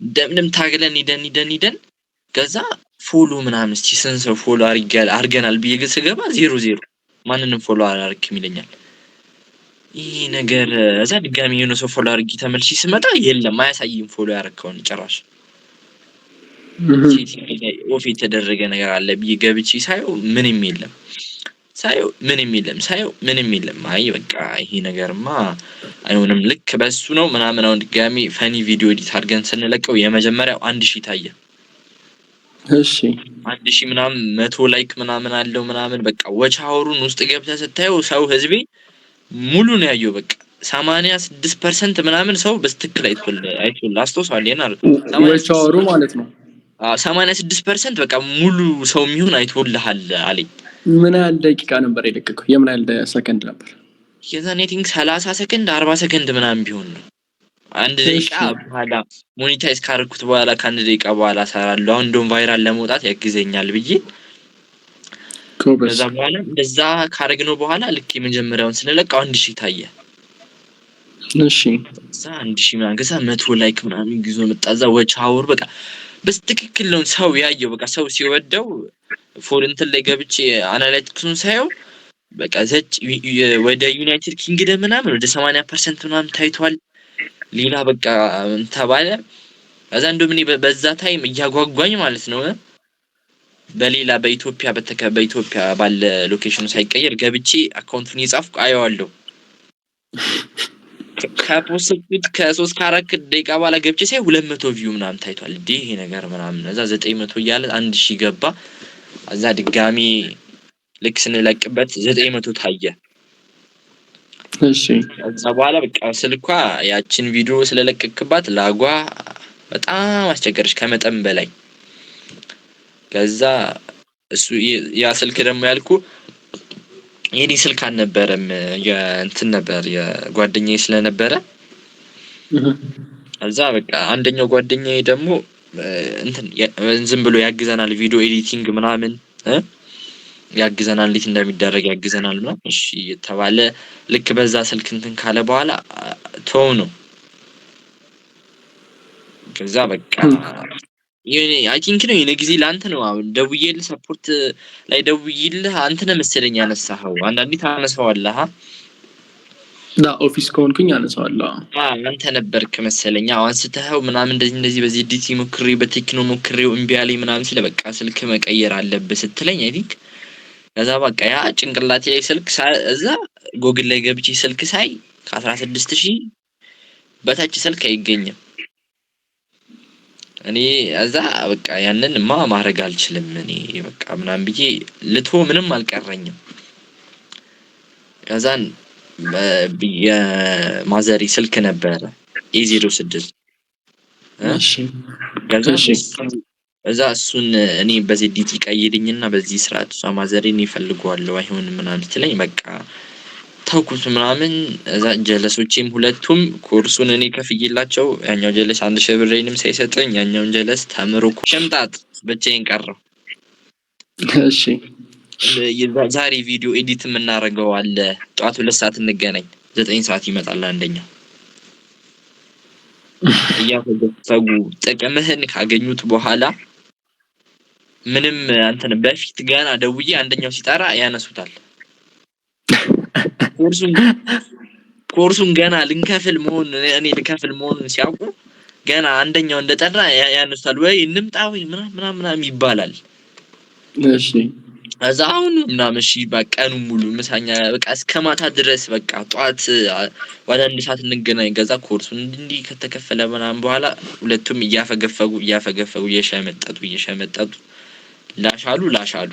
Speaker 2: እንደምንም ታግለን ሂደን ከዛ ፎሎ ምናምን እስቲ ሰንሰው ፎሎ አርገናል ብዬ ስገባ 00 ማንንም ፎሎ አላርክም ይለኛል። ይሄ ነገር እዛ ድጋሚ የሆነ ሰው ፎሎ አርጊ ተመልሼ ስመጣ የለም አያሳይም ፎሎ ያረከውን ጭራሽ። ኦፍ የተደረገ ነገር አለ ብዬ ገብቼ ሳየው ምንም የለም። አይ በቃ ይሄ ነገርማ አይሆንም ልክ በሱ ነው ምናምን። አሁን ድጋሚ ፈኒ ቪዲዮ ኤዲት አድርገን ስንለቀው የመጀመሪያው 1000 ታየ።
Speaker 1: እሺ
Speaker 2: 1000 ምናምን 100 ላይክ ምናምን አለው ምናምን። በቃ ወች አወሩን ውስጥ ገብተህ ስታየው ሰው ህዝቤ ሙሉ ነው ያየው። በቃ 86% ምናምን ሰው በስትክክል አይቶል አስተውሷል። የናር
Speaker 1: ወች አወሩ ማለት ነው
Speaker 2: 86% በቃ ሙሉ ሰው የሚሆን አይቶልሃል አለኝ።
Speaker 1: ምን ያህል ደቂቃ ነበር የለቀቀው? የምን ያህል ሰከንድ ነበር?
Speaker 2: የዛኔ ቲንክ 30 ሰከንድ 40 ሰከንድ ምናምን ቢሆን ነው። አንድ ደቂቃ በኋላ ሞኔታይዝ ካረኩት በኋላ ከአንድ ደቂቃ በኋላ ሰራለሁ። አሁን እንደውም ቫይራል ለመውጣት ያግዘኛል ብዬ ከዛ በኋላ እንደዛ ካረግነው በኋላ ልክ የመጀመሪያውን ስንለቀው 1000 ታየ።
Speaker 1: እሺ
Speaker 2: እዛ 1000 ምናምን ከዛ 100 ላይክ ምናምን ይዞ መጣ። እዛ ወች አወር በቃ በስትክክል ነው ሰው ያየው። በቃ ሰው ሲወደው ፎረንት ላይ ገብቼ አናላይቲክሱን ሳየው በቃ ወደ ዩናይትድ ኪንግደም ምናምን ወደ 80% ምናምን ታይቷል። ሌላ በቃ ተባለ። ከዛ እንደውም እኔ በዛ ታይም እያጓጓኝ ማለት ነው በሌላ በኢትዮጵያ ባለ ሎኬሽኑ ሳይቀየር ገብቼ አካውንቱን የጻፍኩ አየዋለሁ። ከፖስት ከ3 ከ4 ደቂቃ በኋላ ገብቼ ሳይ 200 ቪው ምናምን ታይቷል። ይሄ ነገር ምናምን እዛ 900 እያለ 1000 ገባ። እዛ ድጋሚ ልክ ስንለቅበት 900 ታየ።
Speaker 1: እሺ
Speaker 2: ከዛ በኋላ በቃ ስልኳ ያችን ቪዲዮ ስለለቀቅባት ላጓ በጣም አስቸገረች ከመጠን በላይ። ከዛ እሱ ያ ስልክ ደግሞ ያልኩ የኔ ስልክ አልነበረም የእንትን ነበር የጓደኛዬ ስለነበረ ከዛ በቃ አንደኛው ጓደኛዬ ደግሞ እንትን ዝም ብሎ ያግዘናል ቪዲዮ ኤዲቲንግ ምናምን ያግዘናል፣ እንዴት እንደሚደረግ ያግዘናል ምናምን። እሺ የተባለ ልክ በዛ ስልክ እንትን ካለ በኋላ ተው ነው። ከዛ በቃ አይ ቲንክ ነው የኔ ጊዜ ላንተ ነው። አሁን ደውዬልህ ሰፖርት ላይ ደውዬልህ አንተ ነህ መሰለኝ ያነሳኸው። አንዳንዴ ታነሳዋለህ
Speaker 1: ኦፊስ ከሆንኩኝ አነሳዋለሁ።
Speaker 2: አንተ ነበርክ መሰለኝ አንስተኸው ምናምን እንደዚህ በዚህ ዲቲ ሞክሬ በቴክኖ ሞክሬው እምቢ አለኝ ምናምን ሲል በቃ ስልክ መቀየር አለብህ ስትለኝ አይ ቲንክ ከዛ በቃ ያ ጭንቅላቴ ላይ ስልክ እዛ ጎግል ላይ ገብቼ ስልክ ሳይ ከ16000 በታች ስልክ አይገኝም። እኔ እዛ በቃ ያንን ማድረግ አልችልም እኔ በቃ ምናምን ብዬ ምንም አልቀረኝም። ከዛን የማዘሪ ስልክ ነበረ A06
Speaker 1: እሺ
Speaker 2: እዛ እሱን እኔ በዚህ ዲቲ ቀይድኝና በዚህ ስርዓት እሷ ማዘሬን ይፈልጓለሁ አይሆንም ምናምን ስትለኝ በቃ ተውኩት ምናምን። እዛ ጀለሶቼም ሁለቱም ኮርሱን እኔ ከፍዬላቸው ያኛው ጀለስ 1000 ብሬንም ሳይሰጠኝ ያኛውን ጀለስ ተምሮ ሸምጣጥ ብቻዬን ቀረው።
Speaker 1: እሺ
Speaker 2: ዛሬ ቪዲዮ ኤዲት የምናደርገው አለ ጠዋት 2 ሰዓት እንገናኝ 9 ሰዓት ይመጣል አንደኛው። ያፈገፈጉ ጥቅምህን ካገኙት በኋላ ምንም አንተን በፊት ገና ደውዬ አንደኛው ሲጠራ ያነሱታል። ኮርሱን ገና ልንከፍል መሆኑን ሲያውቁ ገና አንደኛው እንደጠራ ያነሱታል። ወይ እንምጣ ወይ ምናምን ይባላል።
Speaker 1: እሺ
Speaker 2: አዛውን ምናምን እሺ በቀኑ ሙሉ ምሳኛ በቃ እስከ ማታ ድረስ በቃ ጧት ወደ 1 ሰዓት እንገናኝ ገዛ ኮርሱን እንዲህ ከተከፈለ ምናምን በኋላ ሁለቱም እያፈገፈጉ እየሸመጠጡ ላሻሉ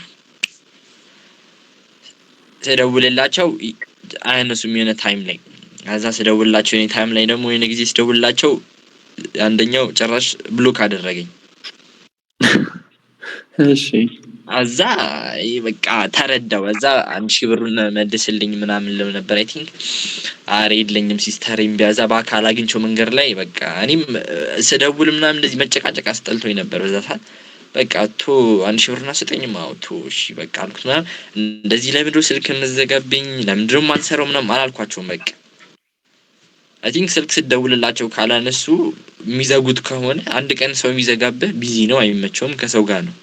Speaker 2: ስደውልላቸው አያነሱም የሆነ ታይም ላይ አዛ ስደውልላቸው የኔ ታይም ላይ ደግሞ የኔ ጊዜ ስደውልላቸው አንደኛው ጭራሽ ብሎክ አደረገኝ
Speaker 1: እሺ
Speaker 2: አዛ በቃ ተረዳው አዛ 1000 ብሩን መልስልኝ ምናምን ለው ነበር አይ ቲንክ አሬ የለኝም ሲስተሪም ቢያዛ በአካል አግኝቼው መንገር ላይ በቃ እኔም ስደውል ምናምን እንደዚህ መጨቃጨቅ አስጠልቶኝ ነበር በዛ ሰዓት በቃ 1000 ብሩን አስጠኝም አውቶ እሺ በቃ አልኩት ምናምን እንደዚህ ለምንድነው ስልክ መዘጋብኝ ለምንድነው ማንሰራው ምናምን አላልኳቸውም በቃ አይ ቲንክ ስልክ ስደውልላቸው ካላነሱ የሚዘጉት ከሆነ አንድ ቀን ሰው የሚዘጋብህ ቢዚ ነው አይመቸውም ከሰው ጋር ነው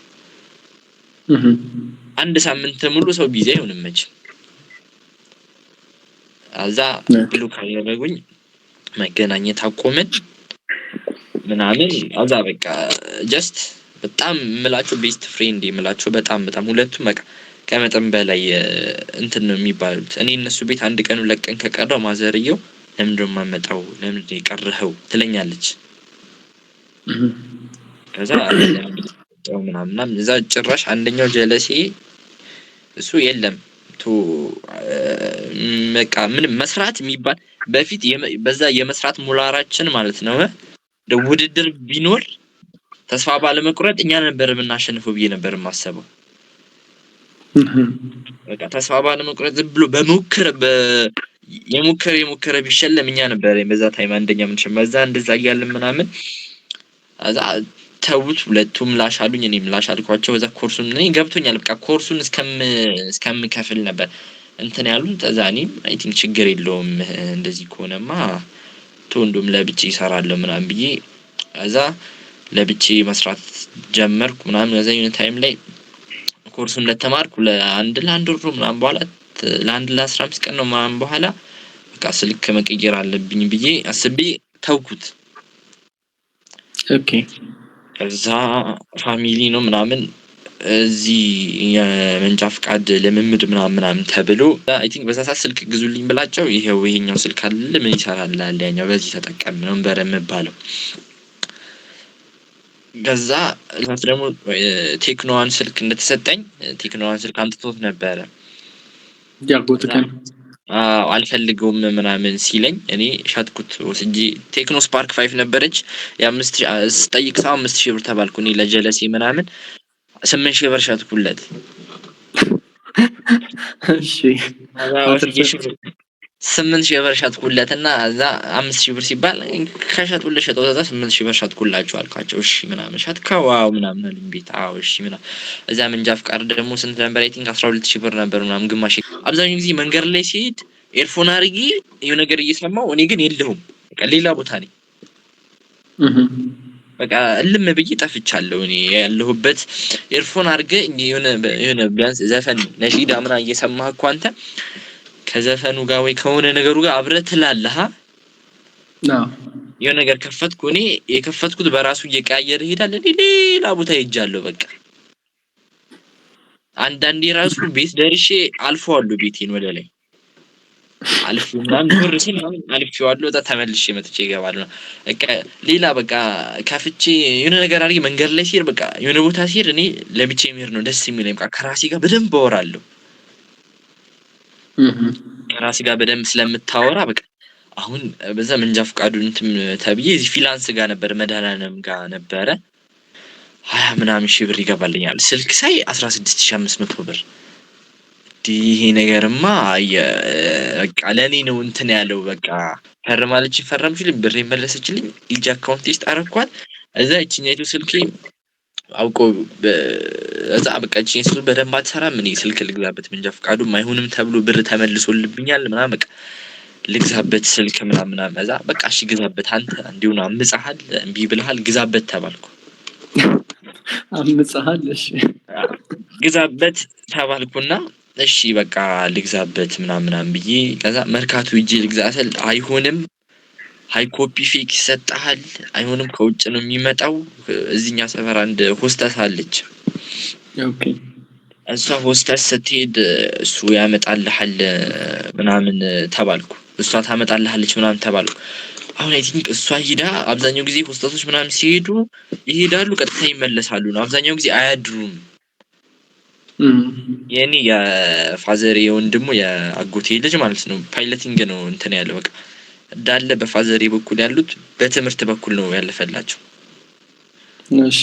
Speaker 2: አንድ ሳምንት ሙሉ ሰው ቢዚ አይሆንም መች አዛ ብሎክ ያደረጉኝ መገናኘት አቆመን ምናምን አዛ በቃ ጀስት በጣም ምላቸው ቤስት ፍሬንድ የምላቸው በጣም ሁለቱም በቃ ከመጠን በላይ እንትን ነው የሚባሉት እኔ እነሱ ቤት አንድ ቀን ለቀን ከቀረው ማዘርየው ለምንድነው ማመጣው ለምንድነው የቀረኸው ትለኛለች ከዛ ምናምን እዛ ጭራሽ አንደኛው ጀለሴ እሱ የለም በቃ ምን መስራት የሚባል በፊት በዛ የመስራት ሙላራችን ማለት ነው ውድድር ቢኖር ተስፋ ባለመቁረጥ እኛ ነበር የምናሸንፈው ብዬ ነበር ማሰበው በቃ ተስፋ ባለመቁረጥ ብሎ በመውከር የሙከረ ቢሸለም እኛ ነበር በዛ ታይም አንደኛ ምን ሸመዛ እንደዛ ያያልን ምናምን አዛ ተውት ሁለቱም ላሻሉኝ እኔም ላሻልኳቸው በዛ ኮርሱን እኔ ገብቶኛል በቃ ኮርሱን እስከምከፍል ነበር እንትን ያሉን ተዛኒም አይ ቲንክ ችግር የለውም እንደዚህ ከሆነማ ተወንዶም ለብቻ ይሰራል ምናምን ብዬ አዛ ለብቻ መስራት ጀመርኩ ምናምን በዛ የሆነ ታይም ላይ ኮርሱን ለተማርኩ ለአንድ ወር ምናምን በኋላ ለአንድ ለ15 ቀን ነው ምናምን በኋላ በቃ ስልክ መቀየር አለብኝ ብዬ አስቤ ተውኩት
Speaker 1: ኦኬ
Speaker 2: ከዛ ፋሚሊ ነው ምናምን እዚህ የመንጃ ፍቃድ ለምምድ ምናምን ተብሎ አይ ቲንክ በዛ ሰዓት ስልክ ግዙልኝ ብላቸው ይሄኛው ስልክ አለ ምን ይሰራል ያኛው በዚህ ተጠቀም ነው በረምባለው ከዛ ደግሞ ቴክኖዋን ስልክ እንደተሰጠኝ ቴክኖዋን ስልክ አምጥቶት ነበር
Speaker 1: ያጎትከን
Speaker 2: አልፈልገውም ምናምን ሲለኝ እኔ ሻጥኩት ወስጂ ቴክኖ ስፓርክ 5 ነበረች የ5000 ስጠይቅ 5000 ብር ተባልኩ እኔ ለጀለሲ ምናምን 8000 ብር ሻጥኩለት
Speaker 1: እሺ
Speaker 2: 8000 ብር ሻጥኩለትና እዛ 5000 ብር ሲባል ከሻጥኩለት ሸጠው እዛ 8000 ብር ሻጥኩላችሁ አልኳቸው እሺ ምናምን ሻጥካው ምናምን አለኝ ቤት እሺ ምናምን እዛ መንጃ ፍቃድ ደግሞ ስንት ነበር አይ ቲንክ 12000 ብር ነበር ምናምን ግማሽ አብዛኛው ጊዜ መንገር ላይ ሲሄድ ኤርፎን አርጊ የሆነ ነገር እየሰማው እኔ ግን የለሁም በቃ ሌላ ቦታ ነኝ በቃ እልም ብዬ ጠፍቻለሁ እኔ ያለሁበት ኤርፎን አርገ የሆነ ቢያንስ ዘፈን ነሺዳ ምና እየሰማህ እኮ አንተ ከዘፈኑ ጋር ወይ ከሆነ ነገሩ ጋር አብረህ ትላለህ የሆነ ነገር ከፈትኩ እኔ የከፈትኩት በራሱ እየቀያየረ ይሄዳል እኔ ሌላ ቦታ ሄጃለሁ በቃ አንዳንዴ ራሱ ቤት ደርሼ አልፈዋለሁ ቤቴን ወደ ላይ አልፈውና ኑር ሲል አልፈዋለሁ ተመልሼ መጥቼ ይገባለሁ በቃ ሌላ በቃ ከፍቼ የሆነ ነገር አርጊ መንገድ ላይ ሲር በቃ የሆነ ቦታ ሲር እኔ ለብቻ የሚሄድ ነው ደስ የሚለኝ በቃ ከራሴ ጋር በደንብ አወራለሁ ከራሴ ጋር በደንብ ስለምታወራ በቃ አሁን በዛ መንጃ ፍቃዱን ተብዬ እዚህ ፍሪላንስ ጋር ነበር መዳናንም ጋር ነበረ 20 ምናምን ሺህ ብር ይገባልኛል ስልክ ሳይ 16500 ብር ይሄ ነገርማ በቃ ለኔ ነው እንትን ያለው በቃ ፈርማለች ፈረምሽልኝ ብር ይመለሰችልኝ ኢጅ አካውንት ውስጥ አረኳት እዛ እቺኛይቱ ስልኬ አውቆ እዛ በቃ እቺን ስልክ በደንብ አትሰራ ምን ስልክ ልግዛበት መንጃ ፍቃዱ ማይሆንም ተብሎ ብር ተመልሶልብኛል ምናምን በቃ ልግዛበት ስልክ ምናምን እዛ በቃ እሺ ግዛበት አንተ እንዲሁን አምጽሃል እንቢ ብለሃል ግዛበት ተባልኩ
Speaker 1: አምጽሃል እሺ
Speaker 2: ግዛበት ተባልኩና እሺ በቃ ልግዛበት ምናምን ብዬ ከዛ መርካቶ ሂጄ ልግዛሰል አይሆንም ሃይ ኮፒ ፌክ ይሰጣል አይሆንም ከውጭ ነው የሚመጣው እዚህኛ ሰፈር አንድ ሆስተስ አለች
Speaker 1: ኦኬ
Speaker 2: እሷ ሆስተስ ስትሄድ እሱ ያመጣልሃል ምናምን ተባልኩ። እሷ ታመጣልሃለች ምናምን ተባልኩ። አሁን አይ ቲንክ እሷ ሄዳ አብዛኛው ጊዜ ሆስተሶች ምናምን ሲሄዱ ይሄዳሉ፣ ቀጥታ ይመለሳሉ ነው። አብዛኛው ጊዜ አያድሩም። የኔ የፋዘር የወንድሙ የአጎቴ ልጅ ማለት ነው ፓይለቲንግ ነው እንትን ያለው በቃ እንዳለ በፋዘር በኩል ያሉት በትምህርት በኩል ነው ያለፈላቸው።
Speaker 1: እሺ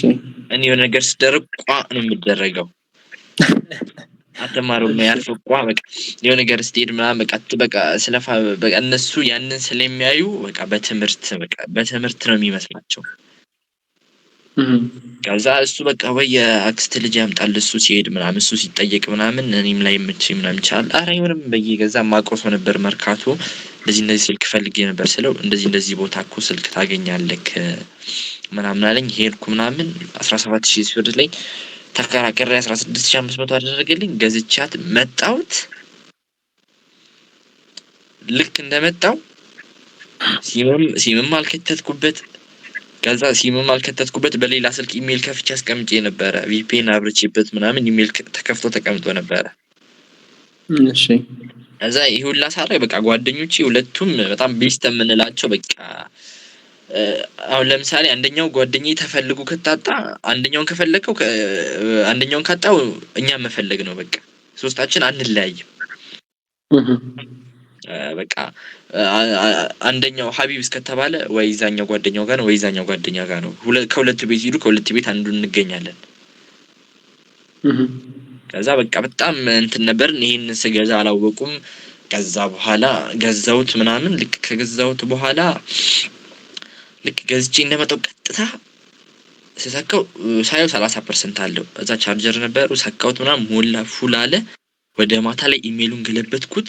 Speaker 2: እኔ የሆነ ነገር ስደረግ ቋ ነው የምደረገው። አተማሩ ነው ያልፈው ቋ በቃ የሆነ ነገር ስትሄድ ምናምን በቃ ስለፋ በቃ እነሱ ያንን ስለሚያዩ በቃ በትምህርት ነው የሚመስላቸው። ከዛ እሱ በቃ ወይ የአክስት ልጅ ያምጣል እሱ ሲሄድ ምናምን እሱ ሲጠየቅ ምናምን እኔም ላይ ምናምን ይቻላል። ኧረ አይሆንም በየገዛ ማቆሶ ነበር መርካቶ እንደዚህ ስልክ ፈልጌ ነበር ስለው እንደዚህ ቦታ እኮ ስልክ ታገኛለህ ምናምን አለኝ። ሄድኩ ምናምን 17000 ብር ላይ ተከራከረ 16500 አደረገልኝ። ገዝቻት መጣሁት። ልክ እንደመጣው ሲምም አልከተትኩበት። ከዛ ሲምም አልከተትኩበት በሌላ ስልክ ኢሜል ከፍቼ አስቀምጬ ነበር። ቪፒኤን አብርቼበት ምናምን ኢሜል ተከፍቶ ተቀምጦ ነበር።
Speaker 1: እሺ
Speaker 2: ከዛ ይሁላ ሳራ በቃ ጓደኞቼ ሁለቱም በጣም ቤስት የምንላቸው በቃ አሁን ለምሳሌ አንደኛው ጓደኛዬ ተፈልጎ ከታጣ አንደኛውን ከፈለከው አንደኛውን ካጣው እኛም መፈለግ ነው። በቃ ሶስታችን አንለያይም። በቃ አንደኛው ሀቢብ እስከተባለ ወይ ዛኛው ጓደኛው ጋር ነው ወይ ዛኛው ጓደኛ ጋር ነው። ከሁለት ቤት ሄዱ ከሁለት ቤት አንዱን እንገኛለን። ከዛ በቃ በጣም እንትን ነበር። ይሄንን ስገዛ አላወቁም። ከዛ በኋላ ገዛውት ምናምን ልክ ከገዛውት በኋላ ልክ ገዝቼ እንደመጣው ቀጥታ ስሰካው ሳይው 30% አለው። እዛ ቻርጀር ነበር ሰካውት ምናምን ሞላ ፉል አለ። ወደ ማታ ላይ ኢሜሉን ገለበጥኩት።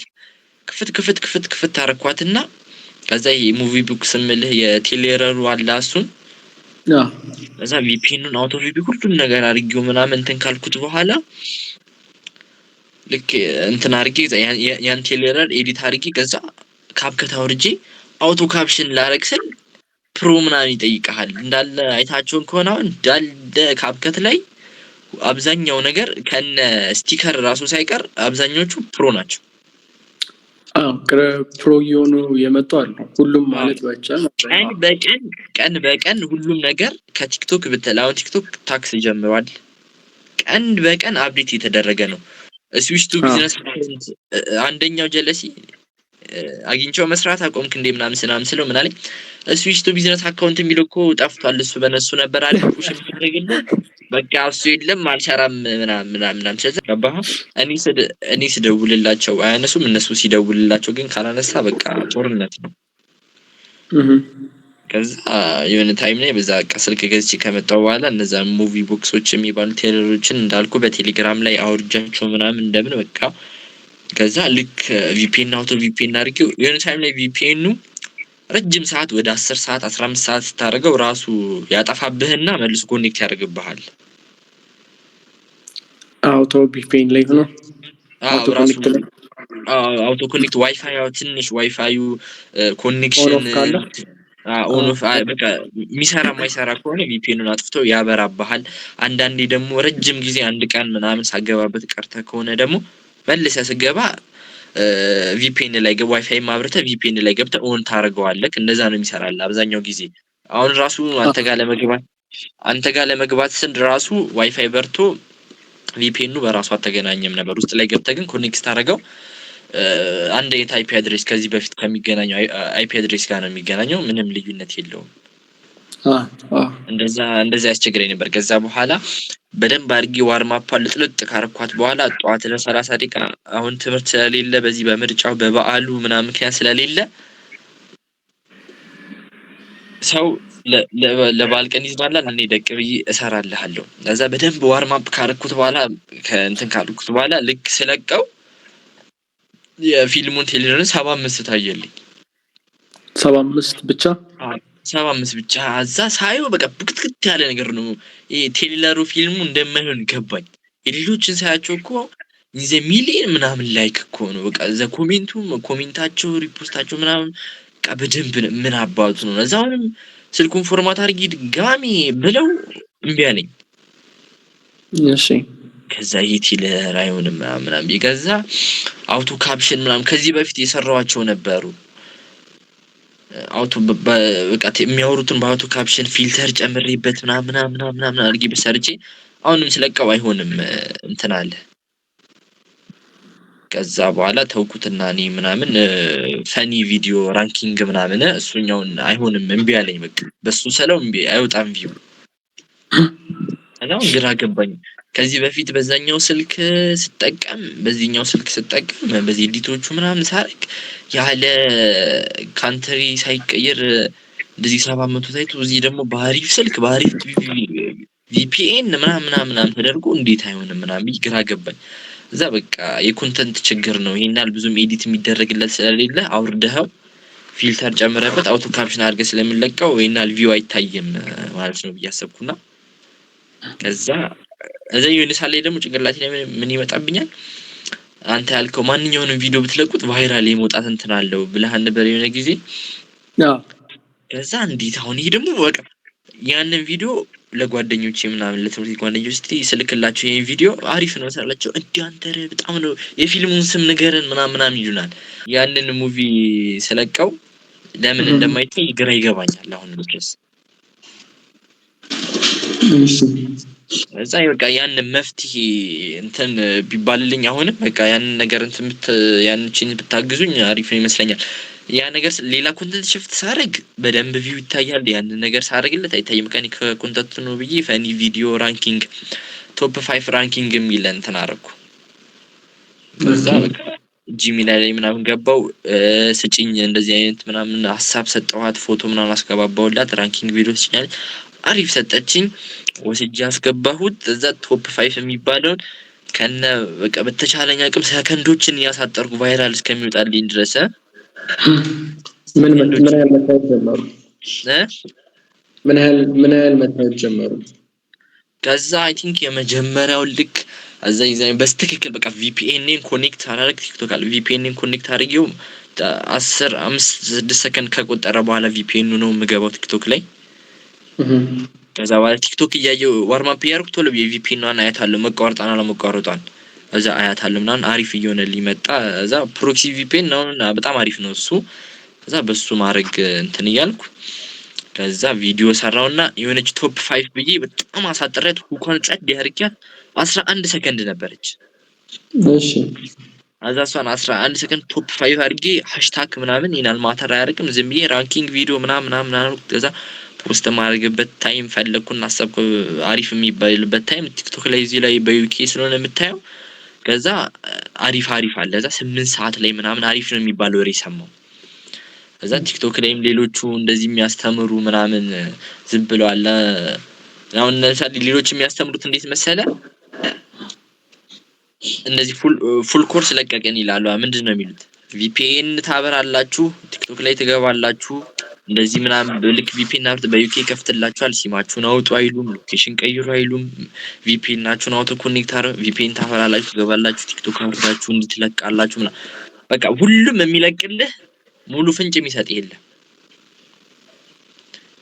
Speaker 2: ክፍት አረኳትና ከዛ የሙቪ ቡክ ስምልህ የቴሌረሩ አላሱን ከዛ ቪፒኤኑን አውቶ ቪፒ ሁሉም ነገር አድርጌው ምናምን እንትን ካልኩት በኋላ ልክ እንትን አድርጌ ያን ቴሌረር ኤዲት አድርጌ ከዛ ካፕከት አውርጄ አውቶ ካፕሽን ላረግ ስል ፕሮ ምናምን ይጠይቃል። እንዳለ አይታችሁን ከሆነ አሁን እንዳለ ካፕከት ላይ አብዛኛው ነገር ከነ ስቲከር ራሱ ሳይቀር አብዛኞቹ ፕሮ ናቸው።
Speaker 1: ፕሮ የሆኑ የመጡ አሉ። ሁሉም ማለት ባይቻል
Speaker 2: ቀን በቀን ሁሉም ነገር ከቲክቶክ ብትላው ቲክቶክ ታክስ ጀምሯል። ቀን በቀን አፕዴት እየተደረገ ነው። ስዊች ቱ ቢዝነስ አንደኛው ጀለሲ አግኝቼው መስራት አቆምክ እንዴ ምናምን ስለው ምን አለኝ ስዊች ቱ ቢዝነስ አካውንት የሚለው እኮ ጠፍቷል። እሱ በነሱ ነበር አይደል ፑሽ ተደረገልን። በቃ እሱ የለም አልሰራም ምናምን ስለዚህ እኔ ስደውልላቸው አያነሱም። እነሱ ሲደውልላቸው ግን ካላነሳ በቃ ጦርነት ነው። ከዛ የሆነ ታይም ላይ በዛ በቃ ስልክ ገዝቼ ከመጣሁ በኋላ እነዛ ሙቪ ቦክሶች የሚባሉ ቴለሮችን እንዳልኩ በቴሌግራም ላይ አውርጃቸው ምናምን እንደምን በቃ ከዛ ልክ ቪፒኤን አውቶ ቪፒኤን አድርጌው የሆነ ታይም ላይ ቪፒኤኑ ረጅም ሰዓት ወደ 10 ሰዓት 15 ሰዓት ስታደርገው ራሱ ያጠፋብህና መልሶ ኮኔክት ያደርግብሃል።
Speaker 1: አውቶ ቪፒኤን ላይ ነው
Speaker 2: አውቶ ኮኔክት ዋይፋይ ትንሽ ዋይፋዩ ኮኔክሽን ኦን ኦፍ በቃ ሚሰራ ማይሰራ ከሆነ ቪፒኤኑን አጥፍቶ ያበራብሃል። አንዳንዴ ደግሞ ረጅም ጊዜ አንድ ቀን ምናምን ሳገባበት ቀርተ ከሆነ ደግሞ መልሰህ ስገባ ቪፒኤን ላይ ዋይፋይ ማብረተ ቪፒኤን ላይ ገብተ ኦን ታረጋዋለህ። እንደዛ ነው የሚሰራል አብዛኛው ጊዜ። አሁን ራሱ አንተ ጋር ለመግባት ስንት ራሱ ዋይፋይ በርቶ ቪፒኤኑ በራሱ አተገናኘም ነበር። ውስጥ ላይ ገብተ ግን ኮኔክት ታረጋው አንድ አይፒ አድሬስ ከዚህ በፊት ከሚገናኘው አይፒ አድሬስ ጋር ነው የሚገናኘው። ምንም ልዩነት የለውም። እንደዛ ያስቸግረኝ ነበር። ከዛ በኋላ በደንብ አድርጌ ዋርማፕ ልጥልጥ ካረኳት በኋላ ጧት ለ30 ደቂቃ አሁን ትምህርት ስለሌለ በዚህ በምርጫው በበዓሉ ምናምን ምክንያት ስለሌለ ሰው ለበዓል ቀን ይዝናናል። እኔ ደቅ ብዬ እሰራልሃለሁ። ከዛ በደንብ ዋርማፕ ካረኩት በኋላ ከእንትን ካልኩት በኋላ ልክ ስለቀው የፊልሙን ቴሌረን 75 ታየልኝ።
Speaker 1: 75 ብቻ
Speaker 2: 75 ብቻ። አዛ ሳይው በቃ ብክትክት ያለ ነገር ነው። ይሄ ቴሌለሩ ፊልሙ እንደማይሆን ገባኝ። የሌሎችን ሳያቸው እኮ ይዘ ሚሊዮን ምናምን ላይክ እኮ ነው። በቃ እዛ ኮሜንታቸው ሪፖስታቸው ምናምን በቃ በደንብ ምን አባቱ ነው። እዛውንም ስልኩን ፎርማት አድርጊ ድጋሚ ብለው እምቢ አለኝ።
Speaker 1: እሺ
Speaker 2: ከዛ ሂትለር አይሆንም ምናምን ቢገዛ አውቶ ካፕሽን ምናምን ከዚህ በፊት የሰራዋቸው ነበሩ። አውቶ በቃ የሚያወሩትን በአውቶ ካፕሽን ፊልተር ጨምሬበት ምናምን አድርጌ በሰርቼ አሁንም ስለቀው አይሆንም እንትን አለ። ከዛ በኋላ ተውኩትና እኔ ምናምን ፈኒ ቪዲዮ ራንኪንግ ምናምን እሱኛውን አይሆንም እምቢ አለኝ። በቃ በሱ ሰለው እምቢ አይወጣም ቪው እና ግራ ገባኝ። ከዚህ በፊት በዛኛው ስልክ ስጠቀም በዚህኛው ስልክ ስጠቀም በዚህ ኤዲቶቹ ምናምን ሳርክ ያለ ካንትሪ ሳይቀየር እንደዚህ 700 ታይቶ እዚህ ደግሞ በአሪፍ ስልክ በአሪፍ ቪፒኤን ምናምን ተደርጎ እንዴት አይሆንም ምናምን ግራ ገባኝ። እዛ በቃ የኮንተንት ችግር ነው ይሄናል ብዙም ኤዲት የሚደረግለት ስለሌለ አውርደኸው ፊልተር ጨምረበት አውቶ ካፕሽን አድርገህ ስለሚለቀው ይሄናል ቪው አይታየም ማለት ነው ብዬ አሰብኩና ከዛ እዚህ ዩኒሳ ላይ ደግሞ ጭንቅላቴ ላይ ምን ይመጣብኛል አንተ ያልከው ማንኛውንም ቪዲዮ ብትለቁት ቫይራል የመውጣት እንትን አለው ብለህ ነበር የሆነ ጊዜ ከዛ እንዴት አሁን ይሄ ደግሞ በቃ ያንን ቪዲዮ ለጓደኞቼ ምናምን ለትምህርት ጓደኞቼ ስልክላቸው ይሄን ቪዲዮ አሪፍ ነው ሳላቸው እንዴ አንተ በጣም ነው የፊልሙን ስም ንገረን ምናምን ይሉናል። ያንን ሙቪ ስለቀው ለምን እንደማይታይ ግራ ይገባኛል አሁን ድረስ። እዛ በቃ ያን መፍትሄ እንትን ቢባልልኝ አሁንም በቃ ያን ነገር እንትን ያንቺን ብታግዙኝ አሪፍ ነው ይመስለኛል። ያ ነገር ሌላ ኮንተንት ሽፍት ሳረግ በደንብ ቪው ይታያል። ያን ነገር ሳረግለት አይታይም። ከኔ ከኮንተንት ነው ብዬ ፈኒ ቪዲዮ ራንኪንግ ቶፕ 5 ራንኪንግ የሚል እንትን አደረኩ። ከዛ በቃ ጂሚናይ ላይ ምናምን ገባው ስጪኝ እንደዚህ አይነት ምናምን ሐሳብ ሰጠኋት ፎቶ ምናምን አስገባባውላት ራንኪንግ ቪዲዮ ስጪኝ አሪፍ ሰጠችኝ ወስጄ አስገባሁት። እዛ ቶፕ 5 የሚባለውን ከነ በቃ በተቻለኝ አቅም ሰከንዶችን ያሳጠርኩ ቫይራል እስከሚወጣልኝ ድረስ
Speaker 1: ምን ያህል መታየት ጀመሩ? ምን ያህል መታየት ጀመሩ?
Speaker 2: ከዛ አይ ቲንክ የመጀመሪያው ልክ እዛ ይዘኝ በስተክክል በቃ ቪፒኤንን ኮኔክት አደረግ ቲክቶክ አለ ቪፒኤንን ኮኔክት አድርጌው 5-6 ሰከንድ ከቆጠረ በኋላ ቪፒኤኑ ነው የምገባው ቲክቶክ ላይ። ከዛ በኋላ ቲክቶክ እያየው ዋርማፕ ያርኩ ቶሎ የቪፒኤንን አያታለሁ መቋረጣና ለመቋረጣን እዛ አያታለሁ ምናምን አሪፍ እየሆነልኝ መጣ። እዛ ፕሮክሲ ቪፒኤን ነው በጣም አሪፍ ነው እሱ። ከዛ በሱ ማድረግ እንትን እያልኩ ከዛ ቪዲዮ ሰራውና የሆነች ቶፕ 5 ብዬ በጣም አሳጥረት ሁካን ጸድ ያርኪያት 11 ሰከንድ ነበረች።
Speaker 1: እሺ
Speaker 2: አዛሷን 11 ሰከንድ ቶፕ 5 አድርጌ ሃሽታግ ምናምን ይናል ማተር አያርቅም ዝም ብዬ ራንኪንግ ቪዲዮ ምናምን ከዛ ፖስት ማድረግበት ታይም ፈለኩና አሰብኩ አሪፍ የሚባልበት ታይም ቲክቶክ ላይ እዚህ ላይ በዩኬ ስለሆነ የምታየው ከዛ አሪፍ አለ። እዛ 8 ሰዓት ላይ ምናምን አሪፍ ነው የሚባለው ወሬ ሰማው። እዛ ቲክቶክ ላይም ሌሎቹ እንደዚህ የሚያስተምሩ ምናምን ዝም ብለው አለ አሁን ለምሳሌ ሌሎች የሚያስተምሩት እንዴት መሰለ እንደዚህ ፉል ኮርስ ለቀቀን ይላሉ። ምንድነው የሚሉት ቪፒኤን ታበራላችሁ ቲክቶክ ላይ ትገባላችሁ እንደዚህ ምናምን በልክ ቪፒኤን አብት በዩኬ ከፍትላችኋል ሲማችሁን አውጡ አይሉም ሎኬሽን ቀይሩ አይሉም ቪፒኤናችሁን አውቶ ኮኔክት አረ ቪፒኤን ታበራላችሁ ትገባላችሁ ቲክቶክ አብራችሁ እንድትለቃላችሁ ምናምን በቃ ሁሉም የሚለቅልህ ሙሉ ፍንጭ የሚሰጥ የለም።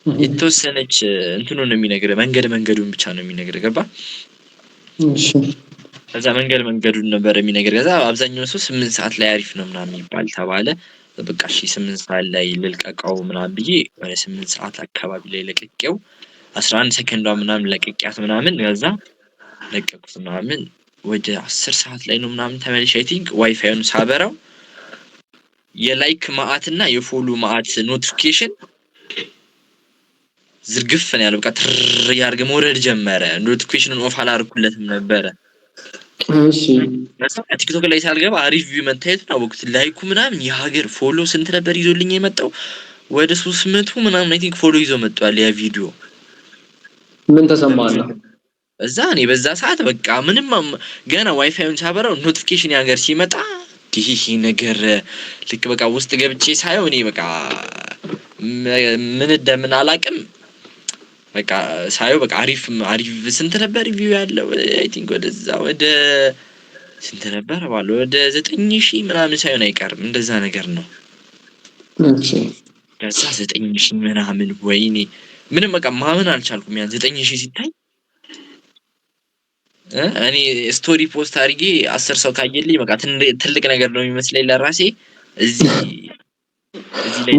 Speaker 2: የተወሰነች እንትኑ ነው የሚነግረው መንገዱን ብቻ ነው የሚነግረው ገባ።
Speaker 1: እሺ
Speaker 2: ከዛ መንገዱን ነበር የሚነግረው። ከዛ አብዛኛው ሰው 8 ሰዓት ላይ አሪፍ ነው ምናምን ይባል ተባለ። በቃ እሺ 8 ሰዓት ላይ ልልቀቀው ምናምን ብዬ ወደ 8 ሰዓት አካባቢ ላይ ለቀቀው 11 ሰከንዷ ምናምን ለቀቂያት ምናምን ከዛ ለቀቁት ምናምን ወደ 10 ሰዓት ላይ ነው ምናምን ተመልሼ አይ ቲንክ ዋይፋዩን ሳበራው የላይክ ማአትና የፎሎ ማአት ኖቲፊኬሽን ዝርግፍ ነው ያለው። በቃ ትር ያርገ መውረድ ጀመረ። ኖቲፊኬሽኑን ኦፍ አላርኩለትም ነበር።
Speaker 1: እሺ
Speaker 2: ቲክቶክ ላይ ሳልገባ አሪፍ ቪው መታየት ነው ወቅት ላይኩ ምናምን የሀገር ፎሎ ስንት ነበር ይዞልኝ የመጣው ወደ 300 ምናምን አይ ቲንክ ፎሎ ይዞ መጥቷል ያ ቪዲዮ።
Speaker 1: ምን ተሰማህ?
Speaker 2: እዛ እኔ በዛ ሰዓት በቃ ምንም ገና ዋይፋዩን ሳበራው ኖቲፊኬሽን ያገር ሲመጣ ይሄ ነገር ልክ በቃ ውስጥ ገብቼ ሳይሆን እኔ በቃ ምን እንደምን አላቅም በቃ ሳይው በቃ አሪፍ ስንት ነበር ቪው ያለው አይ ቲንክ ወደ ስንት ነበር ባለው ወደ 9000 ምናምን ሳይሆን አይቀርም እንደዛ ነገር ነው።
Speaker 1: እሺ
Speaker 2: ከዛ 9000 ምናምን ወይኔ ምንም በቃ ማመን አልቻልኩም። ያን 9000 ሲታይ እኔ ስቶሪ ፖስት አድርጌ 10 ሰው ካየልኝ በቃ ትልቅ ነገር ነው የሚመስለኝ ለራሴ። እዚህ ላይ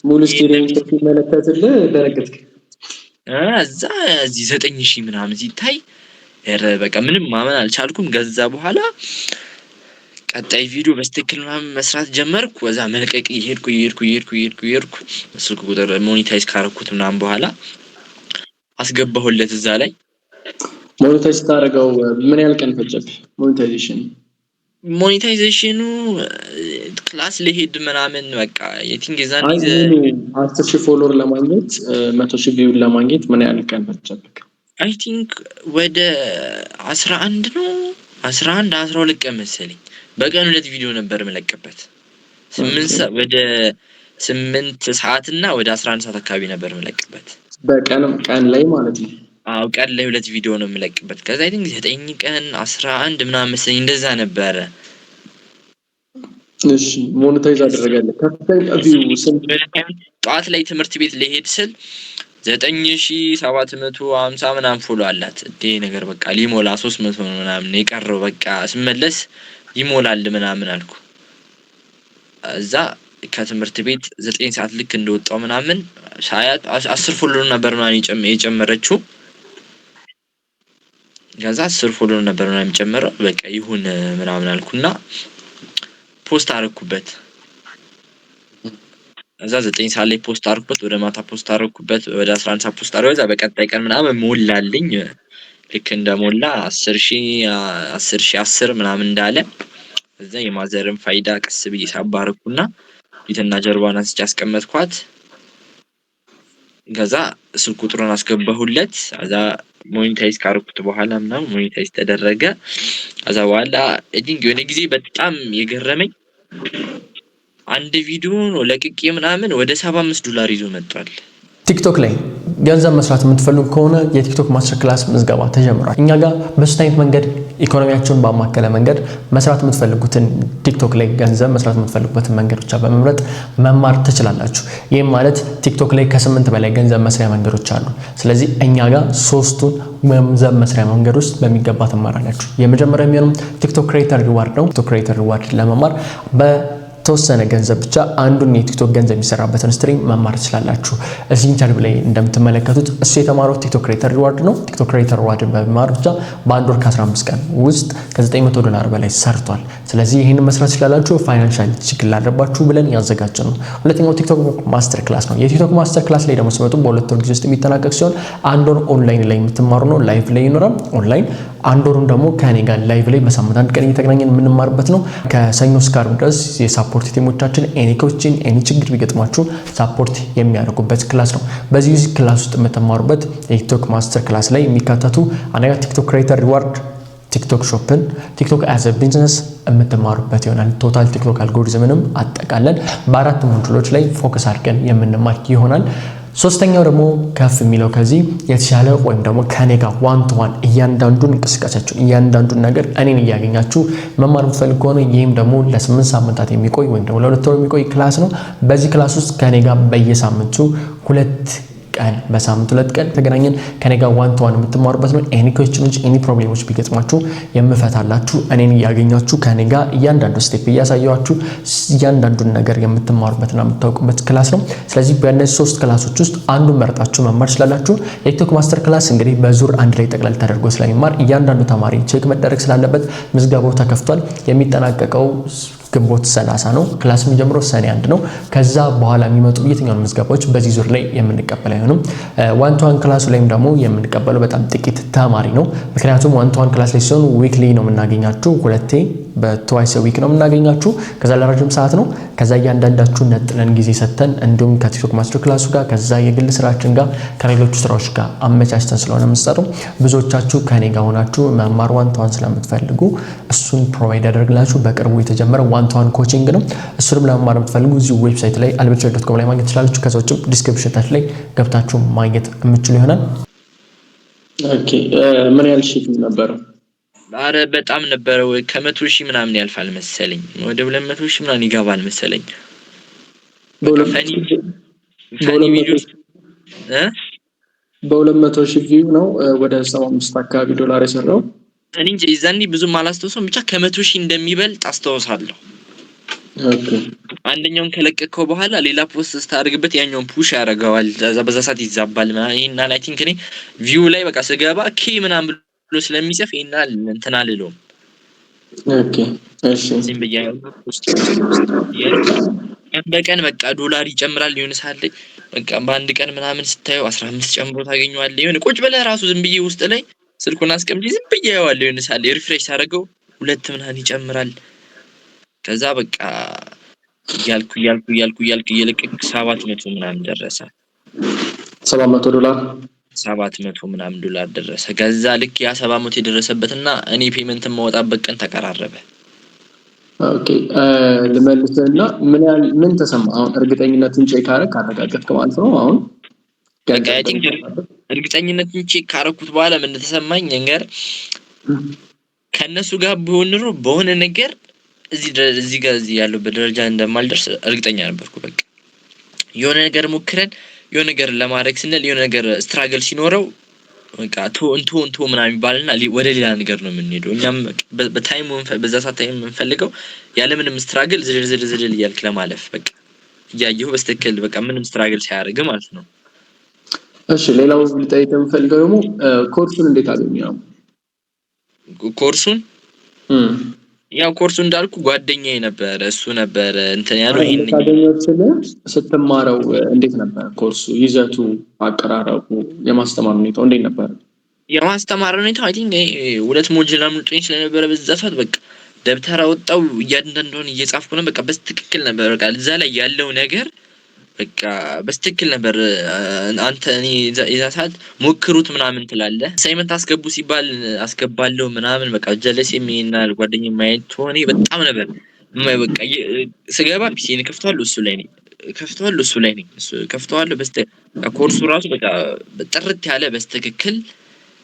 Speaker 1: ሙሉ ስቴዲየም ሲመለከትልህ ደረገጥክ።
Speaker 2: እዛ እዚህ 9000 ምናምን ሲታይ በቃ ምንም ማመን አልቻልኩም። ከዛ በኋላ ቀጣይ ቪዲዮ በስትክክል ምናምን መስራት ጀመርኩ። ወዛ መልቀቅ ይሄድኩ ስልክ ቁጥር ሞኔታይዝ ካረኩት ምናምን በኋላ አስገባሁለት እዛ ላይ።
Speaker 1: ሞኔታይዝ ታረጋው ምን ያህል ቀን ፈጀብህ?
Speaker 2: ሞኔታይዜሽኑ ክላስ ለሄድ ምናምን በቃ የቲንግዛን
Speaker 1: 10,000 ፎሎወር ለማግኘት 100,000 ቪው ለማግኘት ምን ያህል ቀን ፈጀብህ?
Speaker 2: አይ ቲንክ ወደ 11 ነው 12 ቀን መሰለኝ። በቀን 2 ቪዲዮ ነበር መለቀበት። 8 ወደ 8 ሰዓት እና ወደ 11 ሰዓት አካባቢ ነበር መለቀበት።
Speaker 1: ቀን ላይ ማለት ነው።
Speaker 2: አው ቀን ላይ 2 ቪዲዮ ነው መለቀበት። ከዛ አይ ቲንክ 9 ቀን 11 ምናምን መሰለኝ እንደዛ ነበረ።
Speaker 1: እሺ ሞኔታይዝ አደረጋለህ። ከፍተኛ ቪው ስንት?
Speaker 2: ጠዋት ላይ ትምህርት ቤት ለሄድ ስል 9750 ምናምን ፎሎ አላት። እንዴ ነገር በቃ ሊሞላ 300 ምናምን የቀረው በቃ ስመለስ ይሞላል ምናምን አልኩ። እዛ ከትምህርት ቤት 9 ሰዓት ልክ እንደወጣው ምናምን ሳያት 10 ፎሎወር ነበር ምናምን የጨመረችው። ከዛ 10 ፎሎወር ነበር ምናምን የጨመረው። በቃ ይሁን ምናምን አልኩና ፖስት አረኩበት። እዛ 9 ሰዓት ላይ ፖስት አረኩበት፣ ወደ ማታ ፖስት አረኩበት፣ ወደ 11 ሰዓት ፖስት አረኩበት። እዛ በቀጣይ ቀን ምናምን ሞላልኝ። ልክ እንደሞላ 10,010 ምናምን እንዳለ እዛ የማዘርን ፋይዳ ቀስ ብዬ ሳባረኩና ፊትና ጀርባዋን አንስቼ አስቀመጥኳት። ከዛ ስልክ ቁጥሩን አስገባሁለት። ከዛ ሞኔታይዝ ካረኩት በኋላ ምናምን ሞኔታይዝ ተደረገ። ከዛ በኋላ እዲንግ የሆነ ጊዜ በጣም የገረመኝ አንድ ቪዲዮ ነው ለቅቄ ምናምን ወደ $75 ይዞ መጥቷል።
Speaker 3: ቲክቶክ ላይ ገንዘብ መስራት የምትፈልጉ ከሆነ የቲክቶክ ማስተር ክላስ ምዝገባ ተጀምሯል። እኛ ጋር በስታይት መንገድ ኢኮኖሚያችሁን ባማከለ መንገድ መስራት የምትፈልጉትን ቲክቶክ ላይ ገንዘብ መስራት የምትፈልጉበትን መንገድ ብቻ በመምረጥ መማር ትችላላችሁ። ይህም ማለት ቲክቶክ ላይ ከ8 በላይ ገንዘብ መስሪያ መንገዶች አሉ። ስለዚህ እኛ ጋር 3ቱን ገንዘብ መስሪያ መንገድ ውስጥ በሚገባ ትማራላችሁ። የመጀመሪያው የሚሆነው ቲክቶክ ክሬተር ሪዋርድ ነው። ቲክቶክ ክሬተር ሪዋርድ ለመማር ተወሰነ ገንዘብ ብቻ አንዱን የቲክቶክ ገንዘብ የሚሰራበትን ስትሪም መማር ትችላላችሁ። እዚህ ኢንተርቪው ላይ እንደምትመለከቱት እሱ የተማረው ቲክቶክ ክሬተር ሪዋርድ ነው። ቲክቶክ ክሬተር ሪዋርድ በመማር ብቻ በአንድ ወር ከ15 ቀን ውስጥ $900 በላይ ሰርቷል። ስለዚህ ይህንን መስራት ትችላላችሁ። ፋይናንሻል ችግር ላለባችሁ ብለን ያዘጋጀነው ሁለተኛው ቲክቶክ ማስተር ክላስ ነው። የቲክቶክ ማስተር ክላስ ላይ ደግሞ ሲመጡ በሁለት ወር ጊዜ ውስጥ የሚጠናቀቅ ሲሆን አንድ ወር ኦንላይን ላይ የምትማሩ ነው። ላይቭ ላይ ይኖራል ኦንላይን። አንድ ወሩም ደግሞ ከኔ ጋር ላይቭ ላይ በሳምንት አንድ ቀን እየተገናኘን የምንማርበት ነው። ከሰኞ እስከ ዓርብ ድረስ የሳፖርት ቲሞቻችን ኤኒ ኮችን ኤኒ ችግር ቢገጥማችሁ ሳፖርት የሚያደርጉበት ክላስ ነው። በዚህ ክላስ ውስጥ የምትማሩበት የቲክቶክ ማስተር ክላስ ላይ የሚካተቱ አንደኛ ቲክቶክ ክሬተር ሪዋርድ፣ ቲክቶክ ሾፕን፣ ቲክቶክ አዝ አ ቢዝነስ የምትማሩበት ይሆናል። ቶታል ቲክቶክ አልጎሪዝምንም አጠቃለን በአራት ሞጁሎች ላይ ፎከስ አድርገን የምንማር ይሆናል። ሶስተኛው ደግሞ ከፍ የሚለው ከዚህ የተሻለ ወይም ደግሞ ከኔ ጋር ዋን ቱ ዋን እያንዳንዱን እንቅስቃሴያችሁ እያንዳንዱን ነገር እኔን እያገኛችሁ መማር የምትፈልጉ ከሆነ ይህም ደግሞ ለ8 ሳምንታት የሚቆይ ወይም ደግሞ ለ2 ወር የሚቆይ ክላስ ነው። በዚህ ክላስ ውስጥ ከኔ ጋር በየሳምንቱ 2 ቀን በሳምንት 2 ቀን ተገናኘን ከኔ ጋር ዋን ቱ ዋን የምትማሩበት ነው። ኤኒ ኩዌስችኖች ኤኒ ፕሮብሌሞች ቢገጥማችሁ የምፈታላችሁ እኔን እያገኛችሁ ከኔ ጋር እያንዳንዱ ስቴፕ እያሳያችሁ እያንዳንዱን ነገር የምትማሩበትና የምታውቁበት ክላስ ነው። ስለዚህ በእነዚህ 3 ክላሶች ውስጥ አንዱን መርጣችሁ መማር ትችላላችሁ። የቲክቶክ ማስተር ክላስ እንግዲህ በዙር አንድ ላይ ጠቅላላ ተደርጎ ስለሚማር እያንዳንዱ ተማሪ ቼክ መደረግ ስላለበት ምዝገባው ተከፍቷል። የሚጠናቀቀው ግንቦት 30 ነው። ክላስ የሚጀምረው ሰኔ 1 ነው። ከዛ በኋላ የሚመጡ የትኛውን ምዝገባዎች በዚህ ዙር ላይ የምንቀበል አይሆንም። ዋን ቱ ዋን ክላሱ ላይም ደግሞ የምንቀበለው በጣም ጥቂት ተማሪ ነው። ምክንያቱም ዋን ቱ ዋን ክላስ ላይ ሲሆን ዊክሊ ነው የምናገኛችሁ፣ ሁለቴ በትዋይስ ዊክ ነው የምናገኛችሁ። ከዛ ለረጅም ሰዓት ነው። ከዛ እያንዳንዳችሁ ነጥለን ጊዜ ሰጥተን እንዲሁም ከቲክቶክ ማስተር ክላሱ ጋር ከዛ የግል ስራችን ጋር ከሌሎች ስራዎች ጋር አመቻችተን ስለሆነ የምንሰራው ብዙዎቻችሁ ከኔ ጋር ሆናችሁ መማር ዋን ቱ ዋን ስለምትፈልጉ እሱን ፕሮቫይድ ያደርግላችሁ በቅርቡ የተጀመረ ዋን ቱ ዋን ኮቺንግ ነው። እሱንም ለመማር የምትፈልጉ እዚህ ዌብሳይት ላይ albertshare.com ላይ ማግኘት ትችላላችሁ። ከዛ ውጭ ዲስክሪፕሽን ታች ላይ ገብታችሁ ማግኘት የምትችሉ ይሆናል።
Speaker 1: ኦኬ ምን ያህል ሺት ነበር?
Speaker 2: አረ በጣም ነበር። ከ100,000 ምናምን ያልፋል መሰለኝ፣ ወደ 200,000 ምናምን ይገባል መሰለኝ። ፈኒ ቪዲዮ
Speaker 1: በ200,000 ቪው ነው ወደ 75 አካባቢ ዶላር የሰራው።
Speaker 2: እኔ እንጂ ይዛኒ ብዙም አላስተውሰውም ብቻ ከ100,000 እንደሚበልጥ አስተውሳለሁ።
Speaker 1: ኦኬ
Speaker 2: አንደኛውን ከለቀቀው በኋላ ሌላ ፖስት ስታደርግበት ያኛውን ፑሽ ያደርገዋል። በዛ ሰዓት ይዛባል ማለት ይሄና አይ ቲንክ እኔ ቪው ላይ በቃ ስገባ ኬ ምናምን ብሎ ስለሚጽፍ ይሄና እንትን አልለውም።
Speaker 1: ኦኬ እሺ
Speaker 2: እዚህም በያየው ፖስት በቀን በቃ ዶላር ይጨምራል ሊሆን ሳለ በቃ በአንድ ቀን ምናምን ስታየው 15 ጨምሮ ታገኘዋለህ። ይሁን ቁጭ ብለህ ራሱ ዝም ብዬ ውስጥ ላይ ስልኩን አስቀምጬ ዝም ብዬ አየዋለሁ። ይሁን ሳለ ሪፍሬሽ አደረገው 2 ምናምን ይጨምራል። ከዛ በቃ እያልኩ እየለቀቅ 700 ምናምን ደረሰ።
Speaker 1: 700 ዶላር
Speaker 2: 700 ምናምን ዶላር ደረሰ። ከዛ ልክ ያ 700 የደረሰበትና እኔ ፔመንት ማውጣበት ቀን ተቀራረበ።
Speaker 1: ኦኬ ልመልስና ምን ተሰማ? አሁን እርግጠኝነትን ቼክ አረጋገጥክ ማለት ነው? አሁን
Speaker 2: በቃ አይ ቲንክ እርግጠኝነትን ቼክ ካረኩት በኋላ ምን ተሰማኝ ነገር ከነሱ ጋር ቢሆን ኖሮ በሆነ ነገር እዚህ ጋር ያለው በደረጃ እንደማልደርስ እርግጠኛ ነበርኩ። በቃ የሆነ ነገር ሞክረን የሆነ ነገር ለማድረግ ስንል የሆነ ነገር ስትራግል ሲኖረው በቃ እንቶ ምናምን ይባልና ወደ ሌላ ነገር ነው የምንሄደው። እኛም በታይም በዛ ሰዓት ታይም የምንፈልገው ያለ ምንም ስትራግል ዝልዝል እያልክ ለማለፍ በቃ እያየሁ በስተክል በቃ ምንም ስትራግል ሳያደርግ ማለት ነው።
Speaker 1: እሺ ሌላው ልጠይቅ የምፈልገው ደግሞ ኮርሱን እንዴት አገኘው?
Speaker 2: ኮርሱን ያው ኮርሱ እንዳልኩ ጓደኛዬ ነበር እሱ ነበር እንትን ያለው
Speaker 1: ይሄን ታገኘው ስትማረው እንዴት ነበር ኮርሱ ይዘቱ አቀራረቡ የማስተማር ሁኔታው እንዴት ነበር?
Speaker 2: የማስተማር ሁኔታው አይ ቲንክ ሁለት ሞጁል አምልጦኝ ስለነበረ በዛ ሰዓት በቃ ደብተር አወጣው እያንዳንዱን እየጻፍኩ ነው። በቃ በስትክክል ነበር በቃ እዛ ላይ ያለው ነገር በቃ በስትክክል ነበር። አንተ እኔ እዛ ሰዓት ሞክሩት ምናምን ትላለህ አሳይመንት አስገቡ ሲባል አስገባለሁ ምናምን በቃ ጀለስ የሚናል ጓደኛዬ ማየት ሆኔ በጣም ነበር በቃ ስገባ ፒሲን ከፍቷል እሱ ላይ ነኝ ከፍቷል ኮርሱ ራሱ በቃ ጥርት ያለ በስትክክል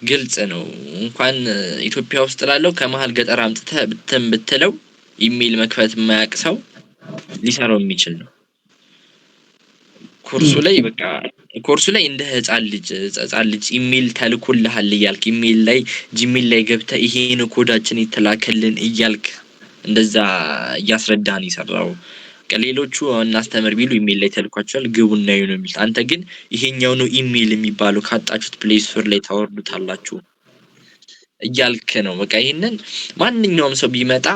Speaker 2: ግልጽ ነው። እንኳን ኢትዮጵያ ውስጥ ላለው ከመሃል ገጠር አምጥተህ ብትለው ኢሜል መክፈት የማያውቅ ሰው ሊሰራው የሚችል ነው። ኮርሱ ላይ እንደ ህፃን ልጅ ኢሜል ተልኮልሃል እያልክ ኢሜል ላይ ጂሜል ላይ ገብተህ ይሄን ኮዳችን ይተላከልን እያልክ እንደዛ እያስረዳን ይሰራው። ከሌሎቹ እናስተምር ቢሉ ኢሜል ላይ ተልኳቸዋል ግቡና ይሁን የሚል አንተ ግን ይሄኛው ነው ኢሜል የሚባለው ካጣችሁት ፕሌይ ስቶር ላይ ታወርዱታላችሁ እያልክ ነው። በቃ ይሄንን ማንኛውም ሰው ቢመጣ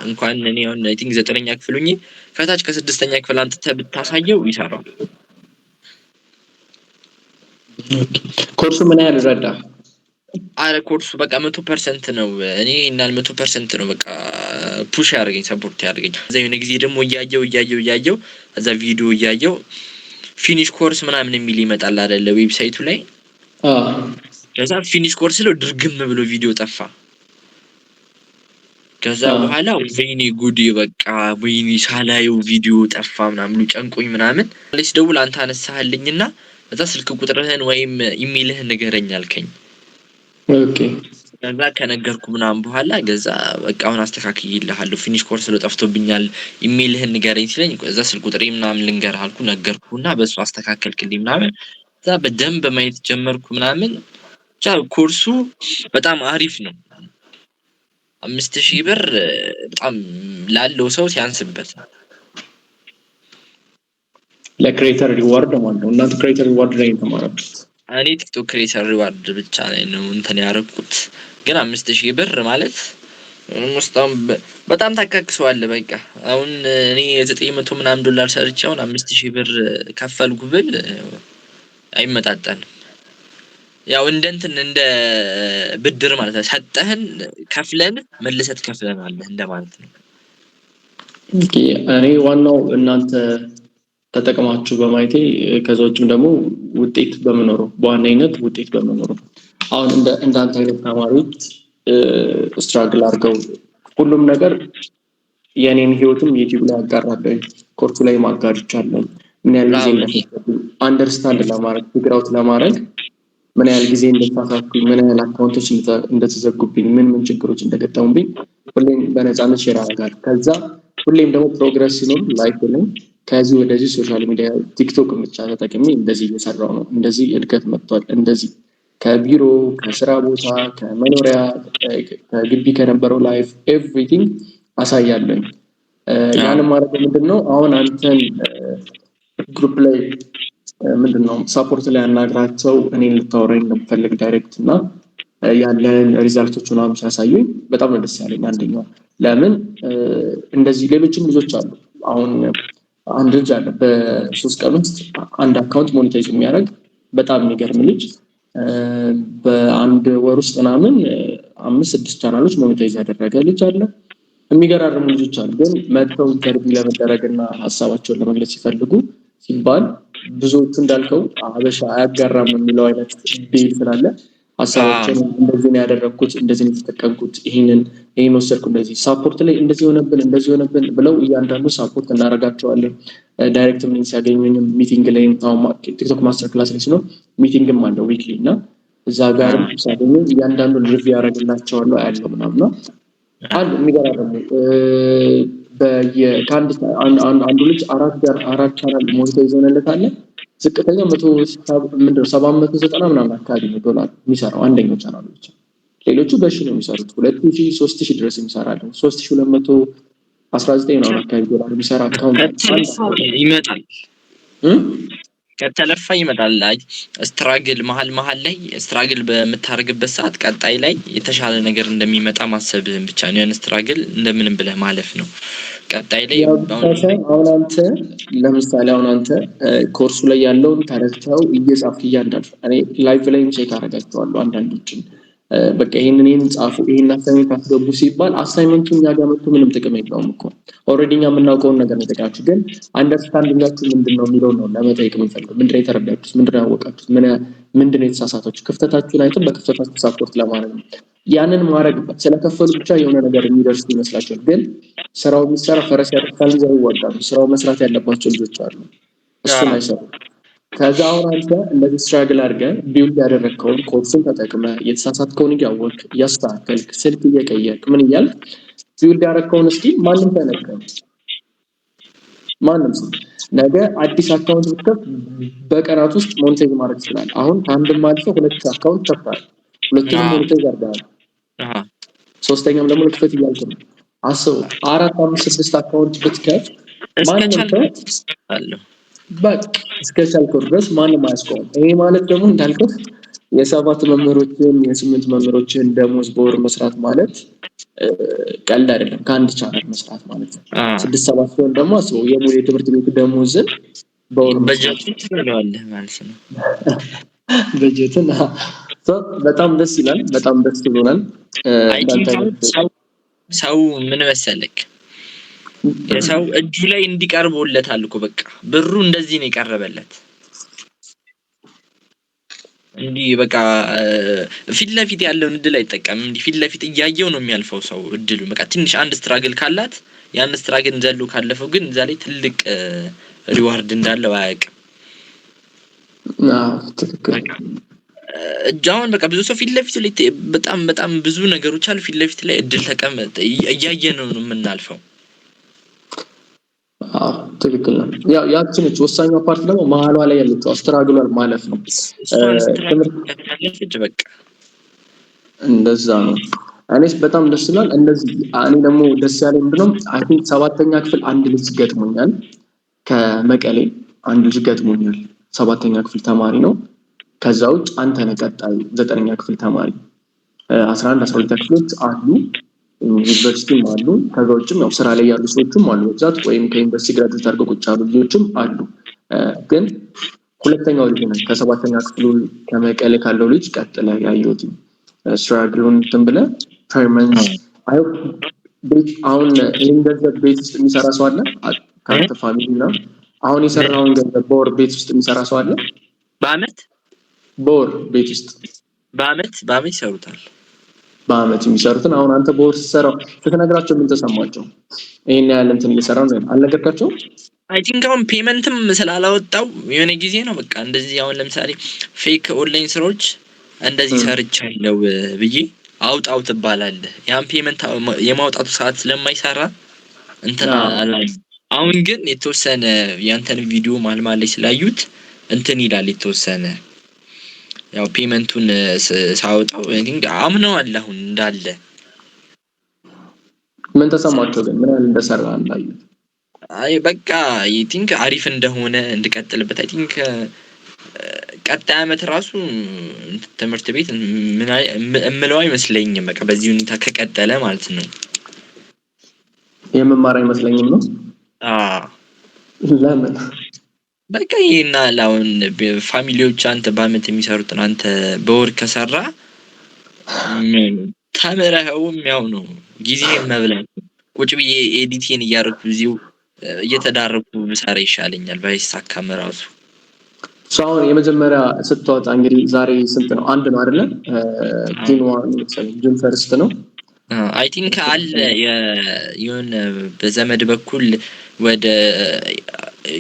Speaker 2: እንኳን እኔ አሁን አይ ቲንክ 9ኛ ክፍል ሆኜ ከታች ከ6ኛ ክፍል አንተ ብታሳየው ይሰራል።
Speaker 1: ኮርሱ ምን ያህል ረዳ?
Speaker 2: አረ ኮርሱ በቃ 100% ነው። እኔ እናል 100% ነው በቃ ፑሽ ያደርገኝ ሰፖርት ያደርገኝ። እዛ የሆነ ጊዜ ደግሞ እያየው እዛ ቪዲዮ እያየው ፊኒሽ ኮርስ ምናምን የሚል ይመጣል አይደለ ዌብሳይቱ ላይ ከዛ ፊኒሽ ኮርስ ነው ድርግም ብሎ ቪዲዮ ጠፋ። ከዛ በኋላ ወይኔ ጉዲ በቃ ወይኔ ሳላየው ቪዲዮ ጠፋ ምናምን ጨንቆኝ ምናምን ለስ ደውል አንተ አነሳህልኝና እዛ ስልክ ቁጥርህን ወይም ኢሜልህን ንገረኝ አልከኝ።
Speaker 1: ኦኬ
Speaker 2: ከዛ ከነገርኩ ምናምን በኋላ ገዛ በቃ አሁን አስተካክዬልሃለሁ ፊኒሽ ኮርስ ነው ጠፍቶብኛል ኢሜልህን ንገረኝ ሲለኝ እዛ ስልክ ቁጥሬ ምናምን ልንገርህ አልኩ ነገርኩና በሱ አስተካከልክልኝ ምናምን እዛ በደንብ ማየት ጀመርኩ ምናምን ኮርሱ በጣም አሪፍ ነው። 5000 ብር በጣም ላለው ሰው ሲያንስበት
Speaker 1: ለክሬተር ሪዋርድ ማለት ነው። እናንተ ክሬተር ሪዋርድ ላይ ተማራችሁ?
Speaker 2: እኔ ቲክቶክ ክሬተር ሪዋርድ ብቻ ነው እንትን ያረኩት። ግን 5000 ብር ማለት በጣም ታካክሰዋል። በቃ አሁን እኔ 900 ምናምን ዶላር ሰርቻው 5000 ብር ከፈልኩ ብል አይመጣጣንም። ያው እንደ ብድር ማለት ነው። ሰጠህን ከፍለን መልሰት ከፍለናል እንደማለት ነው።
Speaker 1: እኔ ዋናው እናንተ ተጠቅማችሁ በማየቴ ከዛውጭም ደግሞ ውጤት በመኖሩ በዋናነት ውጤት በመኖሩ አሁን እንዳንተ አይነት ተማሪዎች ስትራግል አድርገው ሁሉም ነገር የኔን ህይወትም ዩቲዩብ ላይ አጋራለሁ ኮርሱ ላይ ማጋርቻለሁ። ምን ያህል ጊዜ እንደፈጀብኝ አንደርስታንድ ለማድረግ ፊግር አውት ለማድረግ ምን ያህል ጊዜ እንደተሳሳትኩኝ ምን ያህል አካውንቶች እንደተዘጉብኝ ምን ችግሮች እንደገጠሙብኝ ሁሌም በነፃነት ሼር አደርጋለሁ። ከዛ ሁሌም ደግሞ ፕሮግረስ ሲኖር ላይፍ ላይ ከዚህ ወደዚህ ሶሻል ሚዲያ ቲክቶክ ብቻ ተጠቅሜ እንደዚህ እየሰራው ነው፣ እንደዚህ እድገት መጥቷል፣ እንደዚህ ከቢሮ ከስራ ቦታ ከመኖሪያ ከግቢ ከነበረው ላይፍ ኤቭሪቲንግ አሳያለኝ። ያንን ማድረግ ምንድነው አሁን አንተን ግሩፕ ላይ ምንድነው ሳፖርት ላይ አናግራቸው እኔን ልታወራኝ ነው የምፈልግ ዳይሬክት እና ያለን ሪዛልቶቹን አሁን ሲያሳዩኝ በጣም ነው ደስ ያለኝ። አንደኛው ለምን እንደዚህ ሌሎችም ልጆች አሉ። አሁን አንድ ልጅ አለ በ3 ቀን ውስጥ አንድ አካውንት ሞኔታይዝ የሚያደርግ በጣም የሚገርም ልጅ በአንድ ወር ውስጥ ምናምን 5-6 ቻናሎች ሞኔታይዝ ያደረገ ልጅ አለ። የሚገራርሙ ልጆች አሉ። ግን መጥተው ኢንተርቪው ለመደረግና ሀሳባቸውን ለመግለጽ ሲፈልጉ ሲባል ብዙዎቹ እንዳልከው ሀበሻ አያጋራም የሚለው አይነት ቤል ስላለ ሀሳባቸውን እንደዚህ ነው ያደረግኩት፣ እንደዚህ ነው የተጠቀምኩት፣ ይሄን ወሰድኩ፣ እንደዚህ ሳፖርት ላይ እንደዚህ ሆነብን ብለው እያንዳንዱ ሳፖርት እናደርጋቸዋለን። ዳይሬክት ምን ሲያገኙኝም ሚቲንግ ላይ ቲክቶክ ማስተር ክላስ ላይ ሲኖር ሚቲንግም አለው ዊክሊ እና እዛ ጋርም ሲያገኙ እያንዳንዱን ሪቪው ያደርግላቸዋለሁ ያለው ምናምን አሉ። የሚገራርሙ አንዱ ልጅ 4 ቻናል ሞኔታይዝ ሆነለት አለ። ዝቅተኛ 790 ምናምን አካባቢ ነው ዶላር የሚሰራው አንደኛው ቻናል ብቻ። ሌሎቹ በሺ ነው የሚሰሩት 2000 3000 ድረስ የሚሰራሉ። 3219 ነው አካባቢ ዶላር የሚሰራ አካውንት
Speaker 2: ይመጣል። ከተለፋ ይመጣል። አይ ስትራግል መሀል ላይ ስትራግል በምታርግበት ሰዓት ቀጣይ ላይ የተሻለ ነገር እንደሚመጣ ማሰብህን ብቻ ነው። ያን ስትራግል እንደምንም ብለህ ማለፍ ነው። ቀጣይ ላይ
Speaker 1: አሁን አንተ ለምሳሌ አንተ ኮርሱ ላይ ያለውን ተረድተው እየጻፍክ እያንዳንዱ እኔ ላይቭ ላይ ቼክ አደርጋቸዋለሁ አንዳንዶችን በቃ ይሄንን ጻፉ ይሄን አሳይመንት አስገቡ ሲባል አሳይመንቱን ያጋመጡ ምንም ጥቅም የለውም እኮ ኦሬዲ እኛ የምናውቀውን ነገር ነው ተቃችሁ። ግን አንደርስታንዲንጋችሁ ምንድነው የሚለው ነው ለመጠየቅ የምንፈልገው። ምንድነው የተረዳችሁት? ምንድነው ያወቃችሁት? ምንድነው የተሳሳታችሁት? ክፍተታችሁን አይተን በክፍተታችሁ ሳፖርት ለማድረግ ነው። ያንን ማድረግ ስለከፈሉ ብቻ የሆነ ነገር የሚደርስ ይመስላችኋል። ግን ስራው የሚሰራ ፈረስ ያደርሳል እንጂ አይዋጋም። ስራው መስራት ያለባቸው ልጆች አሉ፣ እሱን አይሰሩም። ከዛ አሁን አንተ እንደዚህ ስትራግል አድርገህ ቢልድ ያደረግከውን ኮርሱን ተጠቅመህ የተሳሳትከውን እያወቅህ እያስተካከልክ ስልክ እየቀየርክ ምን እያልክ ቢልድ ያደረግከውን እስኪ ማንም ተነቀም ማንም ሰው ነገ አዲስ አካውንት ብትከፍት በቀናት ውስጥ ሞኔታይዝ ማድረግ ይችላል። አሁን ከአንድም አልፈህ 2 አካውንት ከፍተሃል፣ ሁለቱንም ሞኔታይዝ አድርገሃል፣ ሶስተኛም ደግሞ ልክፈት እያልክ ነው። አስቡ 4 5 6 አካውንት ብትከፍት ማንም ሰው አለው በቃ እስከቻልከው ድረስ ማንም አያስቆምም። ይሄ ማለት ደግሞ እንዳልከው የ7 መምህሮችን የ8 መምህሮችን ደሞዝ በወር መስራት ማለት ቀልድ አይደለም። ከአንድ ቻናል መስራት ማለት ነው 6-7 ሲሆን ደግሞ አስበው የሙሉ የትምህርት ቤት ደሞዝን በወር
Speaker 2: በጀትን ትለዋለህ ማለት ነው።
Speaker 1: በጀትን በጣም ደስ ይላል። በጣም ደስ ብሎናል።
Speaker 2: ሰው ምን መሰለክ የሰው እጁ ላይ እንዲቀርቦለታል እኮ በቃ ብሩ እንደዚህ ነው የቀረበለት እንዲ በቃ ፊት ለፊት ያለውን እድል አይጠቀምም። እንዲ ፊት ለፊት እያየው ነው የሚያልፈው ሰው እድሉ በቃ ትንሽ አንድ ስትራግል ካላት ያን ስትራግል ዘሎ ካለፈው ግን እዛ ላይ ትልቅ ሪዋርድ እንዳለው አያውቅም።
Speaker 1: ትክክል።
Speaker 2: እጃውን በቃ ብዙ ሰው ፊት ለፊት ላይ በጣም ብዙ ነገሮች አሉ። ፊት ለፊት ላይ እድል ተቀመጠ እያየነው ነው የምናልፈው።
Speaker 1: ትክክል ነው። ያችን ወሳኙ ፓርት ደግሞ መሀሏ ላይ ያለችው ስትራግሏል ማለት ነው።
Speaker 2: ትምህርት በቃ
Speaker 1: እንደዛ ነው። እኔስ በጣም ደስ ይላል። እንደዚህ እኔ ደግሞ ደስ ያለኝ ምንድነው አይ ቲንክ 7ኛ ክፍል አንድ ልጅ ገጥሞኛል ከመቀሌ አንድ ልጅ ገጥሞኛል። 7ኛ ክፍል ተማሪ ነው። ከዛ ውጭ አንተ ነህ ቀጣይ 9ኛ ክፍል ተማሪ 11 12ኛ ክፍሎች አሉ ዩኒቨርሲቲም አሉ። ከዛ ውጭም ያው ስራ ላይ ያሉ ሰዎችም አሉ በብዛት ወይም ከዩኒቨርሲቲ ግራጁዌት አድርገው ቁጭ ያሉ ልጆችም አሉ። ግን ሁለተኛው ልጅ ነው ከ7ኛ ክፍሉ ከመቀሌ ካለው ልጅ ቀጥለ ያየሁት ስትራግሉን ብለህ ፐርመንስ አሁን እንደዚህ ቤት ውስጥ የሚሰራ ሰው አለ ካንተ ፋሚሊ ነው። አሁን የሰራውን ገንዘብ በወር ቤት ውስጥ የሚሰራ ሰው አለ በወር ቤት ውስጥ በአመት
Speaker 2: ይሰሩታል።
Speaker 1: በአመት የሚሰሩትን አሁን አንተ በወር ስትሰራው ስትነግራቸው ምን ተሰማቸው? ይሄን ያህል እንትን እየሰራው ነው አልነገርካቸው?
Speaker 2: አይ ቲንክ አሁን ፔመንትም ስላላወጣው የሆነ ጊዜ ነው በቃ እንደዚህ አሁን ለምሳሌ ፌክ ኦንላይን ስራዎች እንደዚህ ሰርቻለሁ ብዬ አውጣው ትባላለህ። ያን ፔመንት የማውጣቱ ሰዓት ስለማይሰራ እንትና አሁን ግን የተወሰነ ያንተን ቪዲዮ ማልማል ላይ ስላዩት እንትን ይላል የተወሰነ ያው ፔመንቱን ሳወጣው እንግዲህ አምነዋል አሁን እንዳለ።
Speaker 1: ምን ተሰማቸው ግን ምን ያህል እንደሰራ እንዳዩት?
Speaker 2: አይ በቃ አይ ቲንክ አሪፍ እንደሆነ እንድቀጥልበት አይ ቲንክ ቀጣይ አመት ራሱ ትምህርት ቤት ምን እምለው አይመስለኝም። በቃ በዚህ ሁኔታ ከቀጠለ ማለት ነው
Speaker 1: የመማር አይመስለኝም ነው። ለምን?
Speaker 2: በቃ ይሄና ላውን ፋሚሊዎች አንተ በአመት የሚሰሩትን አንተ በወር ከሰራ ተምረኸውም ያው ነው ጊዜን መብላት። ቁጭ ብዬ ኤዲቲን እያደረኩ እዚሁ እየተዳረኩ ብሰራ ይሻለኛል ባይሳካም ራሱ።
Speaker 1: አሁን የመጀመሪያ ስትወጣ እንግዲህ ዛሬ ስንት ነው? አንድ ነው አይደለ? ጁን ፈርስት ነው
Speaker 2: አይ ቲንክ አለ የሆነ በዘመድ በኩል ወደ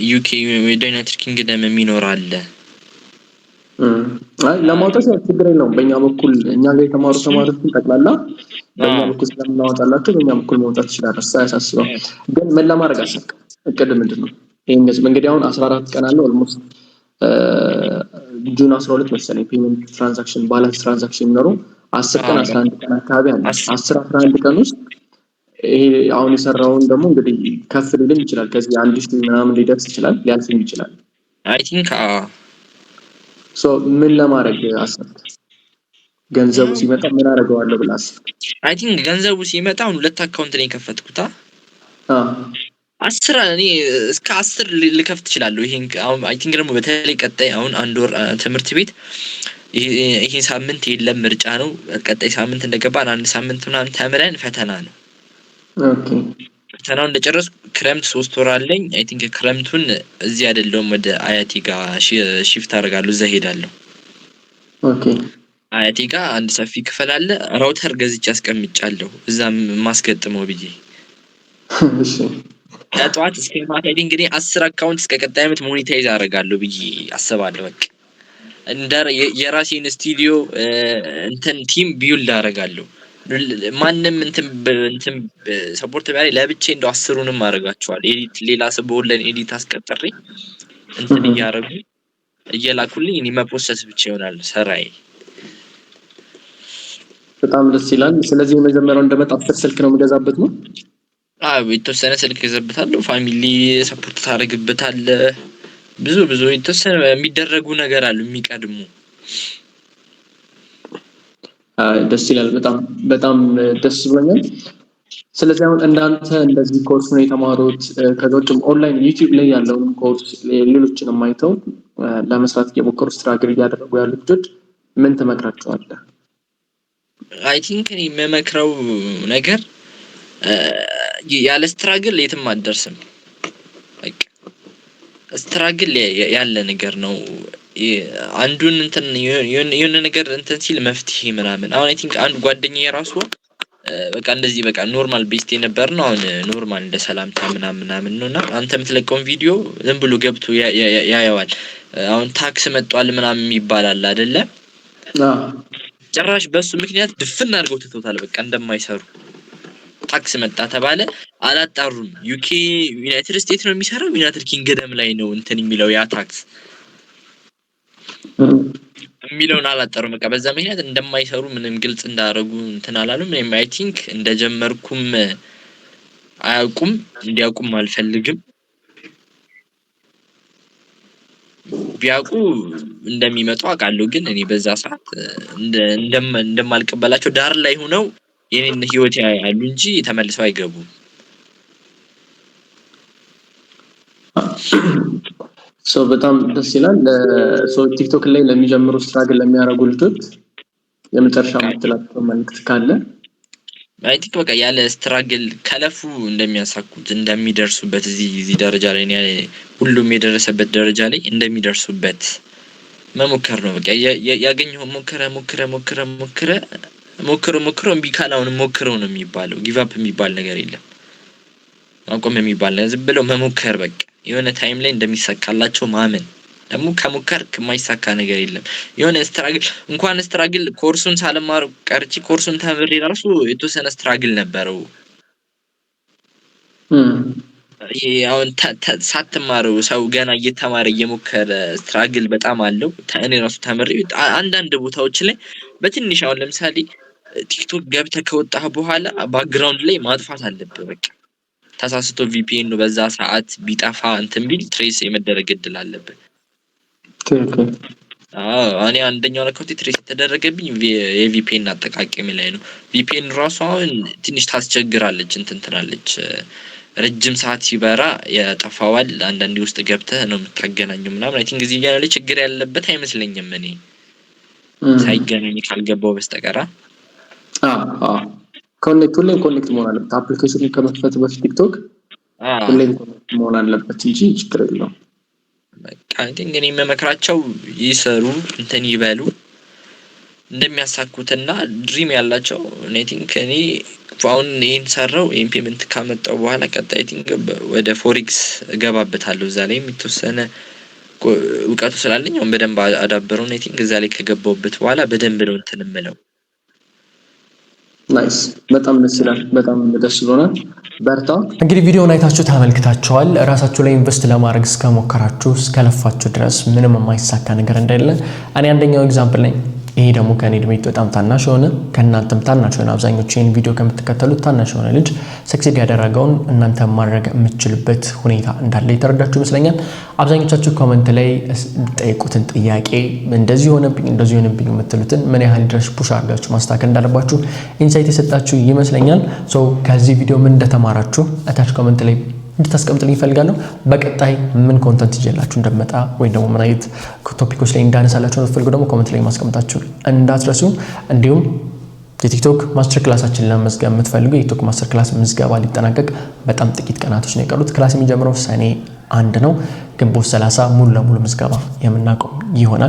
Speaker 2: ዩኬ ወደ ዩናይትድ ኪንግደም የሚኖር አለ።
Speaker 1: አይ ለማውጣት ችግር የለውም። በእኛ በኩል እኛ ጋር የተማሩ ተማሪዎችን ጠቅላላ በእኛ በኩል ስለምናወጣላቸው በእኛ በኩል መውጣት ይችላል። አያሳስበው። ግን ምን ለማድረግ አሰብክ? እቅድ ምንድነው? ይሄን እንግዲህ አሁን 14 ቀን አለ ኦልሞስት ጁን 12 መሰለኝ ፔመንት ትራንዛክሽን ባላንስ ትራንዛክሽን ነው 10 ቀን 11 ቀን አካባቢ አለ። 10 11 ቀን ውስጥ ይሄ አሁን የሰራውን ደግሞ እንግዲህ ከፍ ሊልም ይችላል። ከዚህ 1000 ምናምን ሊደርስ ይችላል፣ ሊያልፍም ይችላል።
Speaker 2: አይ ቲንክ
Speaker 1: ምን ለማድረግ አሰብክ? ገንዘቡ ሲመጣ ምን አደርገዋለሁ ብለህ አሰብክ?
Speaker 2: አይ ቲንክ ገንዘቡ ሲመጣ አሁን ሁለት አካውንት ላይ ከፈትኩታ 10 እኔ እስከ 10 ልከፍት እችላለሁ። ይሄን አሁን አይ ቲንክ ደግሞ በተለይ ቀጣይ አሁን አንድ ወር ትምህርት ቤት ይሄ ሳምንት የለም ምርጫ ነው። ቀጣይ ሳምንት እንደገባን አንድ ሳምንት ምናምን ተምረን ፈተና ነው።
Speaker 1: ኦኬ
Speaker 2: ፈተናውን እንደጨረስኩ ክረምት 3 ወር አለኝ። አይ ቲንክ ክረምቱን እዚህ አይደለም ወደ አያቴ ጋር ሺፍት አደርጋለሁ፣ እዛ ሄዳለሁ።
Speaker 1: ኦኬ
Speaker 2: አያቴ ጋር አንድ ሰፊ ክፍል አለ፣ ራውተር ገዝቼ አስቀምጫለሁ እዛም ማስገጥመው ብዬ።
Speaker 1: እሺ
Speaker 2: ከጧት እስከ ማታ እንግዲህ 10 አካውንት እስከ ቀጣይ አመት ሞኔታይዝ አደርጋለሁ ብዬ አስባለሁ። በቃ እንደ የራሴን ስቱዲዮ እንትን ቲም ቢውልድ አደርጋለሁ። ማንንም እንትን ሰፖርት ቢያደርግ ለብቻ እንደው 10ሩንም አደርጋቸዋለሁ። ኤዲት ሌላ ሰው በኦንላይን ኤዲት አስቀጥሬ እንትን እያደረጉ እየላኩልኝ እኔ መፕሮሰስ ብቻ ይሆናል ሰራዬ።
Speaker 1: በጣም ደስ ይላል። ስለዚህ የመጀመሪያው እንደመጣ 10 ስልክ ነው የምገዛበት ነው።
Speaker 2: የተወሰነ ስልክ ገዛበታለሁ፣ ፋሚሊ ሰፖርት ታደርግበታለህ። ብዙ የተወሰነ የሚደረጉ ነገር አሉ የሚቀድሙ።
Speaker 1: ደስ ይላል። በጣም ደስ ብሎኛል። ስለዚህ አሁን እንዳንተ እንደዚህ ኮርስ ነው የተማሩት ከዛውም ኦንላይን ዩቲዩብ ላይ ያለውን ኮርስ ሌሎችንም አይተው ለመስራት የሞከሩ ስትራግል እያደረጉ ያሉ ልጆች ምን ትመክራቸዋለህ?
Speaker 2: አይ ቲንክ እኔ የምመክረው ነገር ያለ ስትራግል የትም አትደርስም። በቃ ስትራግል ያለ ነገር ነው። አንዱን እንትን የሆነ ነገር እንትን ሲል መፍትሄ ምናምን አሁን አይ ቲንክ አንድ ጓደኛዬ ራሱ በቃ እንደዚህ በቃ ኖርማል ቤስት የነበር ነው አሁን ኖርማል እንደ ሰላምታ ምናምን ነውና አንተ የምትለቀውን ቪዲዮ ዝም ብሎ ገብቶ ያየዋል። አሁን ታክስ መጥቷል ምናምን ይባላል አይደለ? ጭራሽ በሱ ምክንያት ድፍን አድርገው ትተውታል። በቃ እንደማይሰሩ ታክስ መጣ ተባለ አላጣሩም። ዩኬ ዩናይትድ ስቴትስ ነው የሚሰራው ዩናይትድ ኪንግደም ላይ ነው እንትን የሚለው ያ ታክስ የሚለውን አላጣሩም። በቃ በዛ ምክንያት እንደማይሰሩ ምንም ግልጽ እንዳደረጉ እንትን አላሉም። እኔም አይ ቲንክ እንደጀመርኩም አያውቁም፣ እንዲያውቁም አልፈልግም። ቢያውቁ እንደሚመጡ አውቃለሁ፣ ግን እኔ በዛ ሰዓት እንደማልቀበላቸው ዳር ላይ ሆነው የኔን ህይወት ያያሉ እንጂ ተመልሰው አይገቡም።
Speaker 1: በጣም ደስ ይላል። ቲክቶክ ላይ ለሚጀምሩ ስትራግል ለሚያደርጉ ልጆች የመጨረሻ የምትላቸው መልዕክት ካለ?
Speaker 2: አይ ቲንክ በቃ ያለ ስትራግል ከለፉ እንደሚያሳኩት እንደሚደርሱበት እዚህ ደረጃ ላይ ሁሉም የደረሰበት ደረጃ ላይ እንደሚደርሱበት መሞከር ነው። በቃ ያገኘው ሞክረ እምቢ ካላውን ሞክረው ነው የሚባለው። ጊቭ አፕ የሚባል ነገር የለም፣ ማቆም የሚባል ነገር ዝም ብለው መሞከር። በቃ የሆነ ታይም ላይ እንደሚሳካላቸው ማመን። ደግሞ ከሞከርክ የማይሳካ ነገር የለም። የሆነ ስትራግል እንኳን ስትራግል ኮርሱን ሳልማር ቀርቼ ኮርሱን ተምሬ ራሱ የተወሰነ ስትራግል ነበረው አሁን ሳትማረው ሰው ገና እየተማረ እየሞከረ ስትራግል በጣም አለው። እኔ ራሱ ተምሬ አንዳንድ ቦታዎች ላይ በትንሽ አሁን ለምሳሌ ቲክቶክ ገብተህ ከወጣህ በኋላ ባክግራውንድ ላይ ማጥፋት አለብህ። በቃ ተሳስቶ ቪፒኤን ነው በዛ ሰዓት ቢጠፋ እንትን ቢል ትሬስ የመደረግ እድል አለበት። እኔ አንደኛው አካውንት ትሬስ የተደረገብኝ የቪፒኤን አጠቃቀም ላይ ነው። ቪፒኤን ራሱ አሁን ትንሽ ታስቸግራለች እንትን ትላለች። ረጅም ሰዓት ሲበራ ያጠፋዋል። አንዳንዴ ውስጥ ገብተህ ነው የምታገናኘው ምናምን። አይ ቲንክ እዚህ ላይ ችግር ያለበት አይመስለኝም እኔ ሳይገናኝ ካልገባው በስተቀር።
Speaker 1: ኮኔክት ሁሌም ኮኔክት መሆን አለበት። አፕሊኬሽኑን ከመክፈት በፊት ቲክቶክ ሁሌም ኮኔክት መሆን አለበት እንጂ ችግር የለውም።
Speaker 2: በቃ አይ ቲንክ እኔ የምመክራቸው ይሰሩ እንትን ይበሉ እንደሚያሳኩትና ድሪም ያላቸው። አይ ቲንክ እኔ አሁን ይሄን ሰራው ኢምፕሊመንት ካመጣው በኋላ ቀጣይ ቲንክ ወደ ፎሬክስ እገባበታለሁ። እዛ ላይ የተወሰነ እውቀቱ ስላለኝ አሁን በደንብ አዳበረው። አይ ቲንክ እዛ ላይ ከገባውበት በኋላ በደንብ ነው እንትን እምለው።
Speaker 1: ናይስ፣ በጣም ደስ ይላል። በጣም ደስ ብሎናል። በርታ።
Speaker 3: እንግዲህ ቪዲዮውን አይታችሁ ተመልክታችኋል። ራሳችሁ ላይ ኢንቨስት ለማድረግ እስከሞከራችሁ እስከለፋችሁ ድረስ ምንም የማይሳካ ነገር እንደሌለ እኔ አንደኛው ኤግዛምፕል ነኝ። ይሄ ደግሞ ከኔ እድሜ በጣም ታናሽ ሆነ ከናንተም ታናሽ ሆነ አብዛኞቹ ይሄን ቪዲዮ ከምትከታተሉት ታናሽ ሆነ ልጅ ሰክሴድ ያደረገውን እናንተ ማድረግ የምትችሉበት ሁኔታ እንዳለ የተረዳችሁ ይመስለኛል። አብዛኞቻችሁ ኮሜንት ላይ ጠይቁትን ጥያቄ እንደዚህ ሆነብኝ የምትሉትን ምን ያህል ድረስ ፑሽ አድርጋችሁ ማስተካከል እንዳለባችሁ ኢንሳይት የሰጣችሁ ይመስለኛል። ሶ ከዚህ ቪዲዮ ምን እንደተማራችሁ አታች ኮሜንት ላይ እንድታስቀምጡልኝ እፈልጋለሁ። በቀጣይ ምን ኮንተንት ይዤላችሁ እንደመጣ ወይ ደግሞ ምን አይነት ቶፒኮች ላይ እንዳነሳላችሁ ነው ደግሞ ኮሜንት ላይ ማስቀምጣችሁ እንዳትረሱ። እንዲሁም የቲክቶክ ማስተር ክላሳችን ለመዝገብ የምትፈልጉ የቲክቶክ ማስተር ክላስ ምዝገባ ሊጠናቀቅ በጣም ጥቂት ቀናቶች ነው የቀሩት። ክላስ የሚጀምረው ሰኔ 1 ነው። ግንቦት 30 ሙሉ ለሙሉ ምዝገባ የምናቆም ይሆናል።